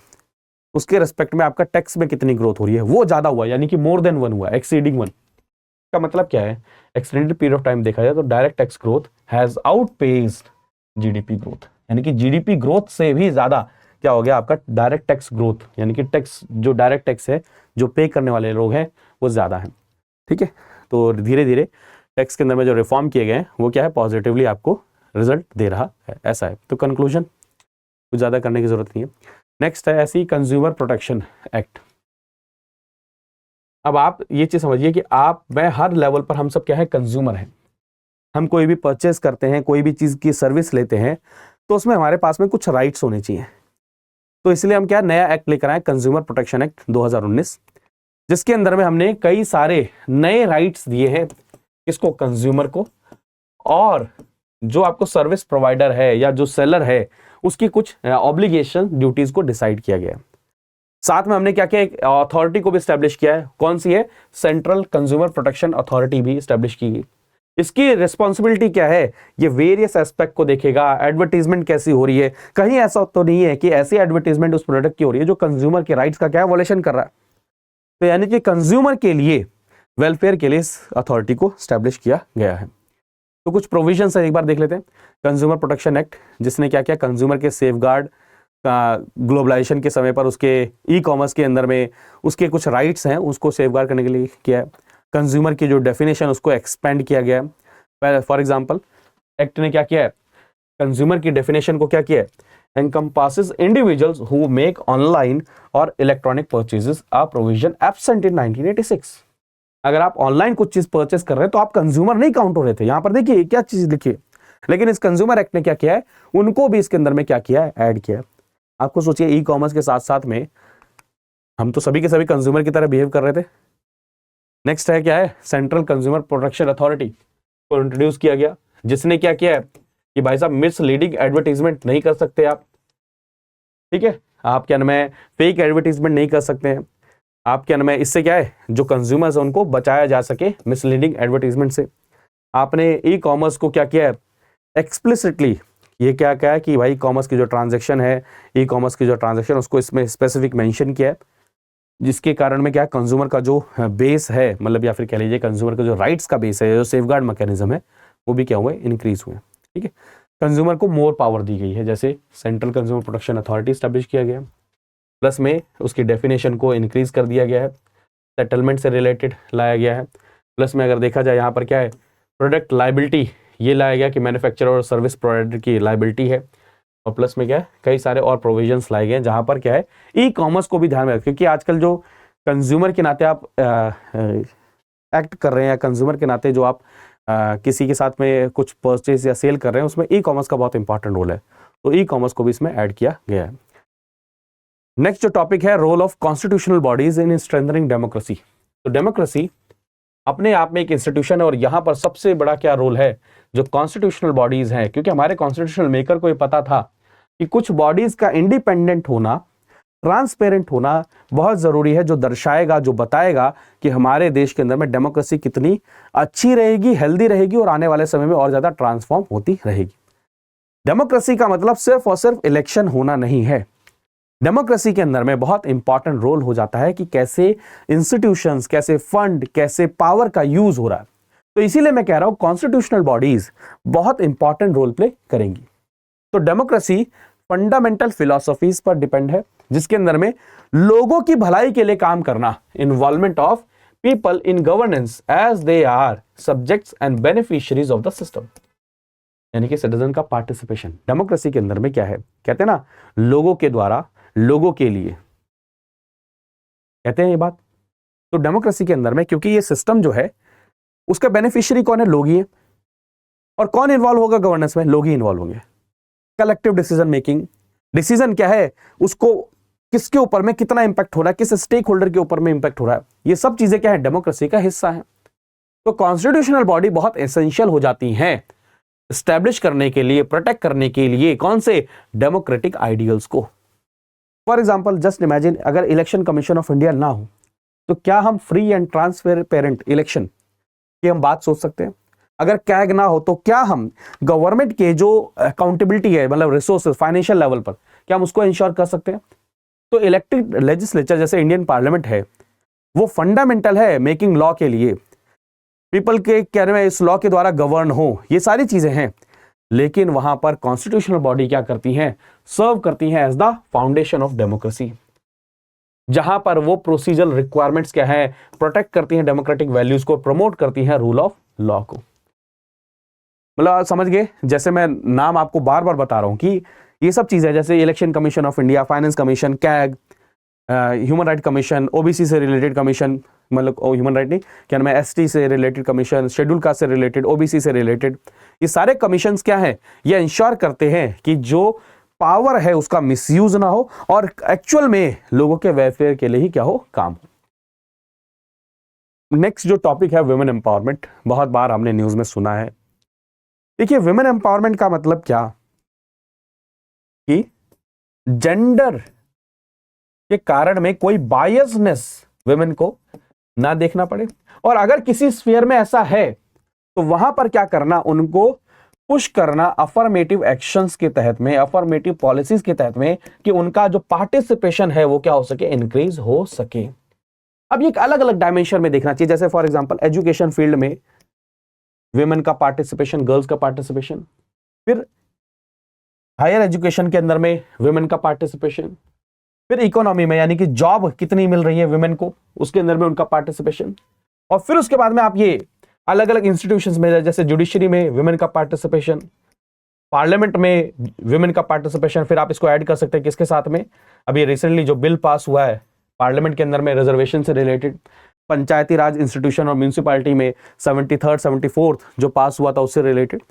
उसके रेस्पेक्ट में आपका टैक्स में कितनी ग्रोथ हो रही है वो ज्यादा हुआ, यानी कि मोर देन 1 हुआ, एक्सीडिंग 1। का मतलब क्या है, एक्सटेंडेड पीरियड ऑफ टाइम देखा जाए तो direct tax growth has outpaced GDP growth, यानी कि जीडीपी ग्रोथ से भी ज्यादा क्या हो गया आपका डायरेक्ट टैक्स ग्रोथ, यानी कि टैक्स जो डायरेक्ट टैक्स है जो पे करने वाले लोग हैं वो ज्यादा है, ठीक है। तो धीरे धीरे टैक्स के अंदर में जो रिफॉर्म किए गए हैं वो क्या है, पॉजिटिवली आपको रिजल्ट दे रहा है, ऐसा है। तो कंक्लूजन कुछ ज्यादा करने की जरूरत नहीं है। नेक्स्ट है ऐसी कंज्यूमर प्रोटेक्शन एक्ट। अब आप ये चीज समझिए कि आप मैं हर लेवल पर हम सब क्या है, कंज्यूमर हैं। हम कोई भी परचेस करते हैं, कोई भी चीज की सर्विस लेते हैं तो उसमें हमारे पास में कुछ राइट्स होने चाहिए। तो इसलिए हम क्या नया एक्ट लेकर आए, कंज्यूमर प्रोटेक्शन एक्ट 2019, जिसके अंदर में हमने कई सारे नए राइट्स दिए हैं किसको, कंज्यूमर को, और जो आपको सर्विस प्रोवाइडर है या जो सेलर है उसकी कुछ ऑब्लिगेशन ड्यूटीज को डिसाइड किया गया। साथ में हमने क्या किया, एक अथॉरिटी को भी स्टैब्लिश किया है, कौन सी है, सेंट्रल कंज्यूमर प्रोटेक्शन अथॉरिटी भी स्टैब्लिश की गई। इसकी रिस्पॉन्सिबिलिटी क्या है, ये वेरियस एस्पेक्ट को देखेगा, एडवर्टीजमेंट कैसी हो रही है, कहीं ऐसा तो नहीं है कि ऐसी एडवर्टीजमेंट उस प्रोडक्ट की हो रही है जो कंज्यूमर के राइट्स का क्या है, वॉलेशन कर रहा है। तो यानी कि कंज्यूमर के लिए वेलफेयर के लिए इस अथॉरिटी को स्टैब्लिश किया गया है। तो कुछ प्रोविजंस है, एक बार देख लेते हैं। कंज्यूमर प्रोटेक्शन एक्ट जिसने क्या किया, कंज्यूमर के सेफगार्ड, ग्लोबलाइजेशन के समय पर उसके ई कॉमर्स के अंदर में उसके कुछ राइट्स हैं उसको सेफगार्ड करने के लिए किया है। कंज्यूमर की जो डेफिनेशन उसको एक्सपेंड किया गया है। फॉर एग्जांपल एक्ट ने क्या किया है, कंज्यूमर की डेफिनेशन को क्या किया है, encompasses individuals who make online or electronic purchases, a provision absent in 1986। अगर आप ऑनलाइन कुछ चीज परचेस कर रहे हैं तो आप कंज्यूमर नहीं काउंट हो रहे थे। यहां पर देखिए क्या चीज लिखी है, लेकिन इस कंज्यूमर एक्ट ने क्या किया है, उनको भी इसके अंदर में क्या किया है, ऐड किया है। आपको सोचिए ई कॉमर्स के साथ साथ में हम तो सभी के सभी कंज्यूमर की तरह बिहेव कर रहे थे। नेक्स्ट है क्या है, सेंट्रल कंज्यूमर प्रोटेक्शन अथॉरिटी को इंट्रोड्यूस किया गया, जिसने क्या किया है कि भाई साहब मिसलीडिंग एडवर्टीजमेंट नहीं कर सकते आप, ठीक है, आप क्या नाम है फेक एडवर्टीजमेंट नहीं कर सकते हैं आप, क्या नाम है, इससे क्या है जो कंज्यूमर्स है उनको बचाया जा सके मिसलीडिंग एडवर्टीजमेंट से। आपने ई कॉमर्स को क्या किया है, एक्सप्लिसिटली ये क्या क्या है कि भाई कॉमर्स की जो ट्रांजैक्शन है, ई कॉमर्स की जो ट्रांजैक्शन उसको इसमें स्पेसिफिक मेंशन किया है, जिसके कारण में क्या कंज्यूमर का जो बेस है, मतलब या फिर कह लीजिए कंज्यूमर का जो राइट्स का बेस है, जो सेफगार्ड मैकेनिज्म है वो भी क्या हुआ, इंक्रीज हुए, ठीक है। कंज्यूमर को मोर पावर दी गई है, जैसे central consumer protection authority establish किया गया, प्लस में उसकी डेफिनेशन को इंक्रीज कर दिया गया है, सेटलमेंट से रिलेटेड लाया गया है, प्लस में अगर देखा जाए यहाँ पर क्या है, प्रोडक्ट लाइबिलिटी ये लाया गया कि मैन्युफैक्चरर और सर्विस प्रोवाइडर की लाइबिलिटी है, और प्लस में क्या है कई सारे और प्रोविजंस लाए गए हैं जहाँ पर क्या है ई कॉमर्स को भी ध्यान में रखें, क्योंकि आजकल जो कंज्यूमर के नाते आप एक्ट कर रहे हैं, या कंज्यूमर के नाते जो आप किसी के साथ में कुछ परचेज या सेल कर रहे हैं उसमें ई कॉमर्स का बहुत इंपॉर्टेंट रोल है, तो ई कॉमर्स को भी इसमें ऐड किया गया है। नेक्स्ट जो टॉपिक है, role of constitutional bodies in strengthening democracy. तो डेमोक्रेसी अपने आप में एक इंस्टीट्यूशन है, और यहाँ पर सबसे बड़ा क्या रोल है, जो कॉन्स्टिट्यूशनल बॉडीज हैं, क्योंकि हमारे कॉन्स्टिट्यूशनल मेकर को ये पता था कि कुछ बॉडीज का इंडिपेंडेंट होना, ट्रांसपेरेंट होना बहुत जरूरी है, जो दर्शाएगा, जो बताएगा कि हमारे देश के अंदर में डेमोक्रेसी कितनी अच्छी रहेगी, हेल्दी रहेगी, और आने वाले समय में और ज्यादा ट्रांसफॉर्म होती रहेगी। डेमोक्रेसी का मतलब सिर्फ और सिर्फ इलेक्शन होना नहीं है। डेमोक्रेसी के अंदर में बहुत इंपॉर्टेंट रोल हो जाता है कि कैसे इंस्टीट्यूशंस, कैसे फंड, कैसे पावर का यूज हो रहा है। तो इसीलिए मैं कह रहा हूं कॉन्स्टिट्यूशनल बॉडीज बहुत इंपॉर्टेंट रोल प्ले करेंगी। तो डेमोक्रेसी फंडामेंटल फिलॉसफीज पर डिपेंड है, जिसके अंदर में लोगों की भलाई के लिए काम करना, involvement of people in governance as they are subjects and beneficiaries of the system, यानी कि सिटीजन का पार्टिसिपेशन। डेमोक्रेसी के अंदर में क्या है, कहते हैं ना लोगों के द्वारा लोगों के लिए, कहते हैं ये बात। तो डेमोक्रेसी के अंदर में, क्योंकि ये सिस्टम जो है उसका बेनिफिशियरी कौन है, लोग ही है। और कौन इन्वॉल्व होगा गवर्नेंस में, लोग ही इन्वॉल्व होंगे। कलेक्टिव डिसीजन मेकिंग, डिसीजन क्या है, उसको किसके ऊपर में कितना इंपैक्ट हो रहा है, किस स्टेक होल्डर के ऊपर में इंपैक्ट हो रहा है, ये सब चीजें क्या है, डेमोक्रेसी का हिस्सा है। तो कॉन्स्टिट्यूशनल बॉडी बहुत एसेंशियल हो जाती हैं एस्टैब्लिश करने के लिए, प्रोटेक्ट करने के लिए कौन से, डेमोक्रेटिक आइडियल्स को। फॉर एग्जाम्पल जस्ट इमेजिन, अगर इलेक्शन कमीशन ऑफ इंडिया ना हो तो क्या हम फ्री एंड ट्रांसपेरेंट इलेक्शन की हम बात सोच सकते हैं? अगर कैग ना हो तो क्या हम गवर्नमेंट के जो अकाउंटेबिलिटी है, मतलब रिसोर्सेज फाइनेंशियल लेवल पर, क्या हम उसको इंश्योर कर सकते हैं? तो इलेक्टेड लेजिस्लेचर जैसे इंडियन पार्लियामेंट है, वो फंडामेंटल है मेकिंग लॉ के लिए, पीपल के कहने में इस लॉ के द्वारा गवर्न हो, ये सारी चीजें हैं। लेकिन वहां पर कॉन्स्टिट्यूशनल बॉडी क्या करती हैं, सर्व करती हैं as the foundation of democracy, जहां पर वो प्रोसीजरल रिक्वायरमेंट्स क्या है, प्रोटेक्ट करती हैं डेमोक्रेटिक वैल्यूज को, प्रमोट करती हैं रूल ऑफ लॉ को। मतलब समझ गए, जैसे मैं नाम आपको बार बार बता रहा हूं कि ये सब चीजें जैसे election commission of India, finance commission, CAG, human right commission, OBC से रिलेटेड कमीशन, मतलब ह्यूमन राइट नहीं, क्या नाम है, एसटी से रिलेटेड कमीशन, शेड्यूल कास्ट से रिलेटेड, ओबीसी से रिलेटेड, ये सारे कमीशंस क्या हैं, ये इंश्योर करते हैं कि जो पावर है उसका मिसयूज ना हो और एक्चुअल में लोगों के वेलफेयर के लिए ही क्या हो, काम हो। नेक्स्ट जो टॉपिक है वुमेन एम्पावरमेंट, बहुत बार हमने न्यूज में सुना है। देखिए वुमेन एम्पावरमेंट का मतलब क्या, कि जेंडर के कारण में कोई बायसनेस वुमेन को ना देखना पड़े, और अगर किसी स्फीयर में ऐसा है तो वहां पर क्या करना, उनको पुश करना अफर्मेटिव एक्शंस के तहत में, अफर्मेटिव पॉलिसीज के तहत में, कि उनका जो पार्टिसिपेशन है वो क्या हो सके, इंक्रीज हो सके। अब ये एक अलग अलग डायमेंशन में देखना चाहिए, जैसे फॉर एग्जांपल एजुकेशन फील्ड में विमेन का पार्टिसिपेशन, गर्ल्स का पार्टिसिपेशन, फिर हायर एजुकेशन के अंदर में विमेन का पार्टिसिपेशन, फिर इकोनॉमी में यानी कि जॉब कितनी मिल रही है विमेन को, उसके अंदर में उनका पार्टिसिपेशन, और फिर उसके बाद में आप ये अलग अलग इंस्टीट्यूशंस में जैसे जुडिशरी में विमेन का पार्टिसिपेशन, पार्लियामेंट में विमेन का पार्टिसिपेशन, फिर आप इसको ऐड कर सकते हैं किसके साथ में, अभी रिसेंटली जो बिल पास हुआ है पार्लियामेंट के अंदर में रिजर्वेशन से रिलेटेड, पंचायती राज इंस्टीट्यूशन और म्यूनिसिपैलिटी में 73rd 74th जो पास हुआ था उससे रिलेटेड।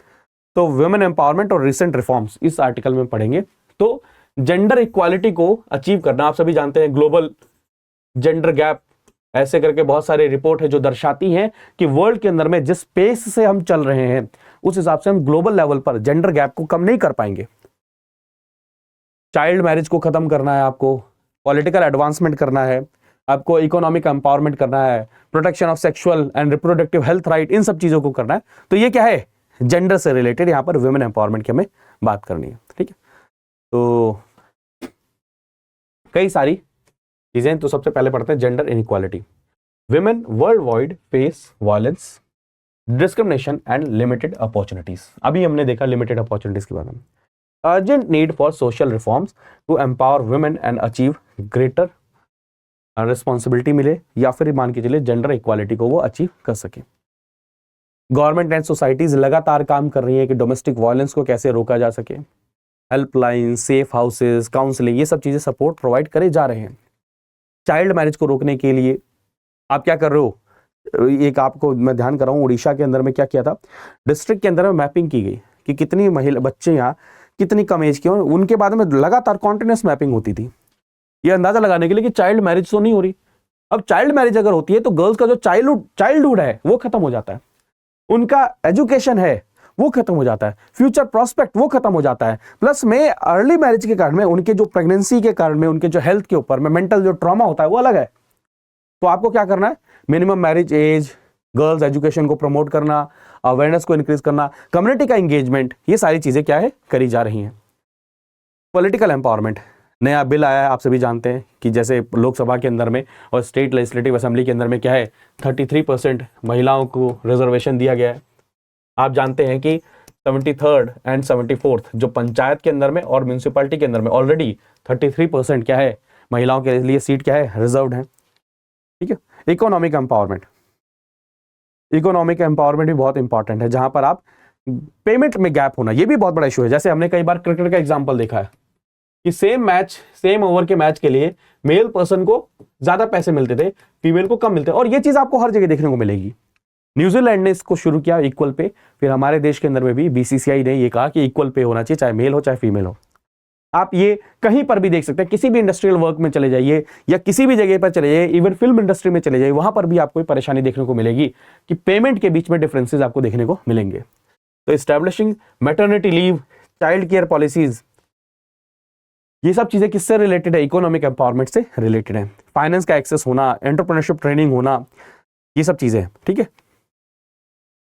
तो वुमेन एम्पावरमेंट और रिसेंट रिफॉर्म्स इस आर्टिकल में पढ़ेंगे। तो जेंडर इक्वालिटी को अचीव करना, आप सभी जानते हैं ग्लोबल जेंडर गैप ऐसे करके बहुत सारे रिपोर्ट है जो दर्शाती हैं कि वर्ल्ड के अंदर में जिस पेस से हम चल रहे हैं उस हिसाब से हम ग्लोबल लेवल पर जेंडर गैप को कम नहीं कर पाएंगे। चाइल्ड मैरिज को खत्म करना है आपको, पॉलिटिकल एडवांसमेंट करना है आपको, इकोनॉमिक एम्पावरमेंट करना है, protection of sexual and reproductive health right, इन सब चीजों को करना है। तो ये क्या है, जेंडर से रिलेटेड यहां पर वुमेन एम्पावरमेंट की हमें बात करनी है। ठीक है, तो कई सारी चीजें, तो सबसे पहले पढ़ते हैं gender inequality. Women worldwide face violence, discrimination and limited opportunities. अभी हमने देखा लिमिटेड अपॉर्चुनिटीज के बारे में। Urgent need for social reforms to empower women and achieve greater responsibility मिले, या फिर मान के चलिए जेंडर इक्वालिटी को वो अचीव कर सके। गवर्नमेंट एंड सोसाइटीज लगातार काम कर रही है कि डोमेस्टिक वायलेंस को कैसे रोका जा सके। हेल्पलाइन, सेफ हाउसेस, काउंसलिंग, ये सब चीजें सपोर्ट प्रोवाइड करे जा रहे हैं। चाइल्ड मैरिज को रोकने के लिए आप क्या कर रहे हो, एक आपको मैं ध्यान कर रहा हूँ, उड़ीसा के अंदर में क्या किया था, डिस्ट्रिक्ट के अंदर में मैपिंग की गई कि कितनी महिला बच्चे यहाँ कितनी कम एज की, उनके बाद में लगातार कॉन्टिन्यूस मैपिंग होती थी, ये अंदाजा लगाने के लिए कि चाइल्ड मैरिज तो नहीं हो रही। अब चाइल्ड मैरिज अगर होती है तो गर्ल्स का जो चाइल्डहुड है वो खत्म हो जाता है, उनका एजुकेशन है वो खत्म हो जाता है, फ्यूचर प्रोस्पेक्ट वो खत्म हो जाता है, प्लस में अर्ली मैरिज के कारण में उनके जो प्रेगनेंसी के कारण में उनके जो हेल्थ के ऊपर में मेंटल जो ट्रॉमा होता है वो अलग है। तो आपको क्या करना है, minimum marriage age, girls education को प्रमोट करना, अवेयरनेस को इंक्रीज करना, कम्युनिटी का एंगेजमेंट, ये सारी चीजें क्या है करी जा रही हैं। पॉलिटिकल एम्पावरमेंट, नया बिल आया है, आप सभी जानते हैं कि जैसे लोकसभा के अंदर में और स्टेट लेजिस्लेटिव असेंबली के अंदर में क्या है 33% महिलाओं को रिजर्वेशन दिया गया है। आप जानते हैं कि 73rd एंड 74th जो पंचायत के अंदर में और म्यूनिसिपैलिटी के अंदर में ऑलरेडी 33% क्या है महिलाओं के लिए सीट क्या है रिजर्व्ड है। ठीक है, इकोनॉमिक एम्पावरमेंट, इकोनॉमिक एम्पावरमेंट भी बहुत इंपॉर्टेंट है, जहां पर आप पेमेंट में गैप होना, ये भी बहुत बड़ा इशू है। जैसे हमने कई बार क्रिकेट का एग्जांपल देखा है, कि सेम ओवर के मैच के लिए मेल पर्सन को ज्यादा पैसे मिलते थे, फीमेल को कम मिलते, और ये चीज आपको हर जगह देखने को मिलेगी। न्यूजीलैंड ने इसको शुरू किया इक्वल पे, फिर हमारे देश के अंदर में भी बीसीसीआई ने ये कहा कि इक्वल पे होना चाहिए, चाहे मेल हो चाहे फीमेल हो। आप ये कहीं पर भी देख सकते हैं, किसी भी इंडस्ट्रियल वर्क में चले जाइए या किसी भी जगह पर चले जाइए, इवन फिल्म इंडस्ट्री में चले जाइए, वहां पर भी आपको परेशानी देखने को मिलेगी कि पेमेंट के बीच में डिफरेंसेस आपको देखने को मिलेंगे। तो establishing maternity leave, child care policies, ये सब चीजें किससे रिलेटेड है? इकोनॉमिक एम्पावरमेंट से रिलेटेड है। फाइनेंस का एक्सेस होना, एंटरप्रेन्योरशिप ट्रेनिंग होना, ये सब चीजें, ठीक है।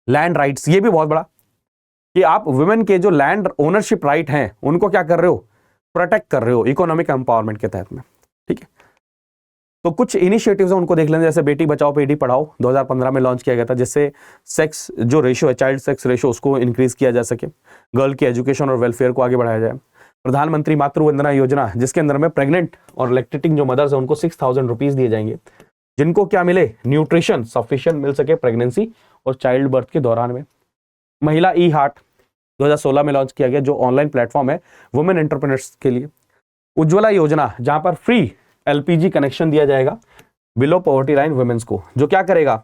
लैंड राइट्स, ये भी बहुत बड़ा कि आप वुमेन के जो लैंड ओनरशिप राइट हैं उनको क्या कर रहे हो? प्रोटेक्ट कर रहे हो इकोनॉमिक एम्पावरमेंट के तहत में, ठीक है। तो कुछ इनिशिएटिव्स हैं उनको देख लेंगे, जैसे बेटी बचाओ बेटी पढ़ाओ 2015 में लॉन्च किया गया था, जिससे सेक्स जो रेशियो है, चाइल्ड सेक्स रेशियो, उसको इंक्रीज किया जा सके, गर्ल की एजुकेशन और वेलफेयर को आगे बढ़ाया जाए। प्रधानमंत्री मातृ वंदना योजना, जिसके अंदर में प्रेग्नेंट और लैक्टेटिंग जो मदर्स है उनको 6000 रुपीज दिए जाएंगे, जिनको क्या मिले? न्यूट्रिशन सफिशिएंट मिल सके प्रेगनेंसी और चाइल्ड बर्थ के दौरान में। महिला ई हार्ट 2016 में लॉन्च किया गया, जो ऑनलाइन प्लेटफॉर्म है वुमेन एंटरप्रेन्योर्स के लिए। उज्ज्वला योजना, जहां पर फ्री एलपीजी कनेक्शन दिया जाएगा बिलो पॉवर्टी लाइन वुमेन्स को, जो क्या करेगा?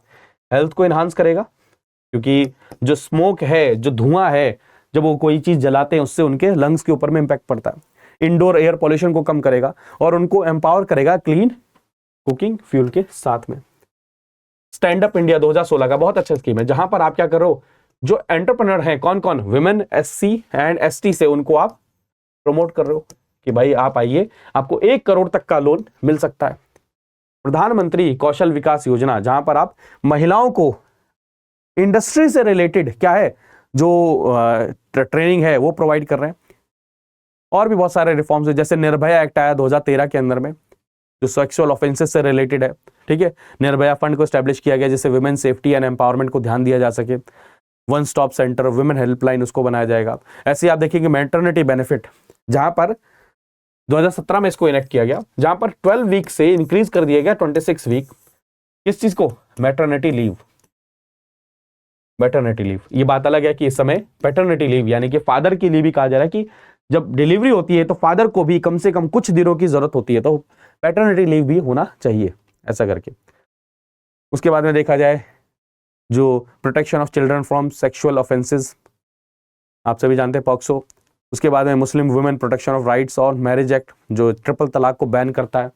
हेल्थ को एनहांस करेगा, क्योंकि जो स्मोक है, जो धुआं है, जब वो कोई चीज जलाते हैं उससे उनके लंग्स के ऊपर में इंपैक्ट पड़ता है। इंडोर एयर पॉल्यूशन को कम करेगा और उनको एम्पावर करेगा क्लीन कुकिंग फ्यूल के साथ में। स्टैंड अप इंडिया 2016 का बहुत अच्छा स्कीम है, जहां पर आप क्या कर रहे हो? जो एंटरप्रेन्योर हैं, कौन कौन? विमेन, एससी एंड एसटी से, उनको आप प्रमोट कर रहे हो कि भाई आप आइए, आपको 1 करोड़ तक का लोन मिल सकता है। प्रधानमंत्री कौशल विकास योजना, जहां पर आप महिलाओं को इंडस्ट्री से रिलेटेड क्या है जो ट्रेनिंग है वो प्रोवाइड कर रहे हैं। और भी बहुत सारे रिफॉर्म्स है, जैसे निर्भया एक्ट आया 2013 के अंदर में, जो सेक्सुअल ऑफेंसेस से रिलेटेड है, ठीक है। निर्भया फंड को एस्टैब्लिश किया गया, जिससे वुमेन सेफ्टी एंड एम्पावरमेंट को ध्यान दिया जा सके। One stop centre, women helpline, उसको बनाया जाएगा। ऐसे ही आप देखेंगे मैटरनिटी बेनिफिट, जहां पर 2017 में इसको इनेक्ट किया गया, जहां पर 12 वीक से इंक्रीज कर दिया गया 26 वीक। किस चीज को? Maternity leave. मैटरनिटी लीव, ये बात अलग है कि इस समय पैटर्निटी लीव यानी कि फादर की लीव भी कहा जा रहा है कि जब डिलीवरी होती है तो फादर को भी कम से कम कुछ दिनों की जरूरत होती है, तो पैटर्निटी लीव भी होना चाहिए, ऐसा करके। उसके बाद में देखा जाए जो protection of children from sexual offences, आप सभी जानते हैं पॉक्सो। उसके बाद में Muslim women protection of rights और मैरिज एक्ट, जो ट्रिपल तलाक को बैन करता है,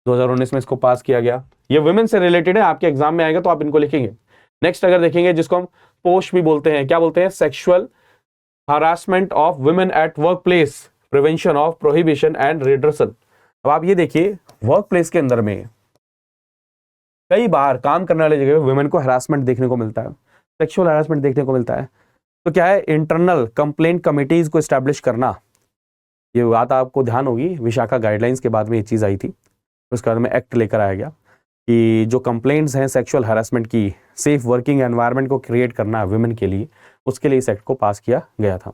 2019 में इसको पास किया गया। ये वुमेन से रिलेटेड है, आपके एग्जाम में आएगा तो आप इनको लिखेंगे। नेक्स्ट अगर देखेंगे, जिसको हम पोश भी बोलते हैं, क्या बोलते हैं? Sexual harassment of women at work place, prevention of prohibition and redressal. अब आप ये देखिए, वर्क प्लेस के अंदर में कई बार काम करने वाली जगह वुमेन को हरासमेंट देखने को मिलता है, सेक्सुअल हरासमेंट देखने को मिलता है। तो क्या है? इंटरनल कंप्लेंट कमिटीज को एस्टैब्लिश करना। ये बात आपको ध्यान होगी, विशाखा गाइडलाइंस के बाद में ये चीज़ आई थी, उसके बाद में एक्ट लेकर आया गया कि जो कंप्लेंट्स हैं सेक्सुअल हरासमेंट की, सेफ वर्किंग एनवायरनमेंट को क्रिएट करना है वुमेन के लिए, उसके लिए इस एक्ट को पास किया गया था।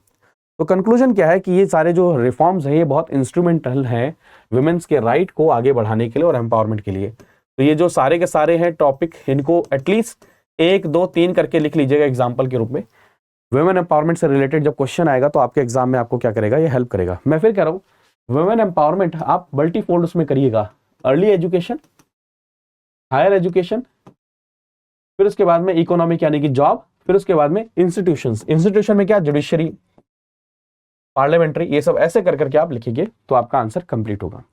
तो कंक्लूजन क्या है कि ये सारे जो रिफॉर्म्स हैं ये बहुत इंस्ट्रूमेंटल हैं वुमेन्स के राइट को आगे बढ़ाने के लिए और एम्पावरमेंट के लिए। तो ये जो सारे के सारे हैं टॉपिक, इनको एटलीस्ट 1, 2, 3 करके लिख लीजिएगा एग्जाम्पल के रूप में। वुमेन एम्पावरमेंट से रिलेटेड जब क्वेश्चन आएगा तो आपके एग्जाम में आपको क्या करेगा? ये हेल्प करेगा। मैं फिर कह रहा हूँ, वुमेन एम्पावरमेंट आप मल्टीफोल्ड उसमें करिएगा। अर्ली एजुकेशन, हायर एजुकेशन, फिर उसके बाद में इकोनॉमिक यानी कि जॉब, फिर उसके बाद में इंस्टीट्यूशंस। इंस्टीट्यूशन में क्या? जुडिशरी, पार्लियामेंट्री, ये सब ऐसे कर करके आप लिखिए तो आपका आंसर कंप्लीट होगा।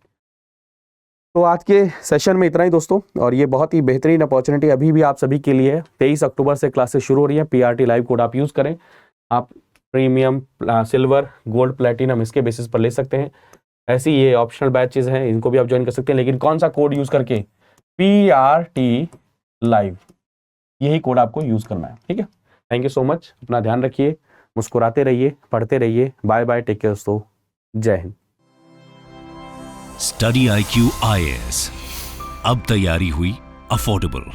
तो आज के सेशन में इतना ही दोस्तों, और ये बहुत ही बेहतरीन अपॉर्चुनिटी अभी भी आप सभी के लिए है। 23 अक्टूबर से क्लासेस शुरू हो रही है। पीआरटी लाइव कोड आप यूज करें, आप प्रीमियम, सिल्वर, गोल्ड, प्लेटिनम इसके बेसिस पर ले सकते हैं। ऐसी ये ऑप्शनल बैचेज हैं, इनको भी आप ज्वाइन कर सकते हैं, लेकिन कौन सा कोड यूज करके? PRT लाइव, यही कोड आपको यूज करना है, ठीक है। थैंक यू सो मच, अपना ध्यान रखिए, मुस्कुराते रहिए, पढ़ते रहिए। बाय बाय, टेक केयर दोस्तों, जय हिंद। स्टडी IQ IAS, अब तैयारी हुई अफोर्डेबल।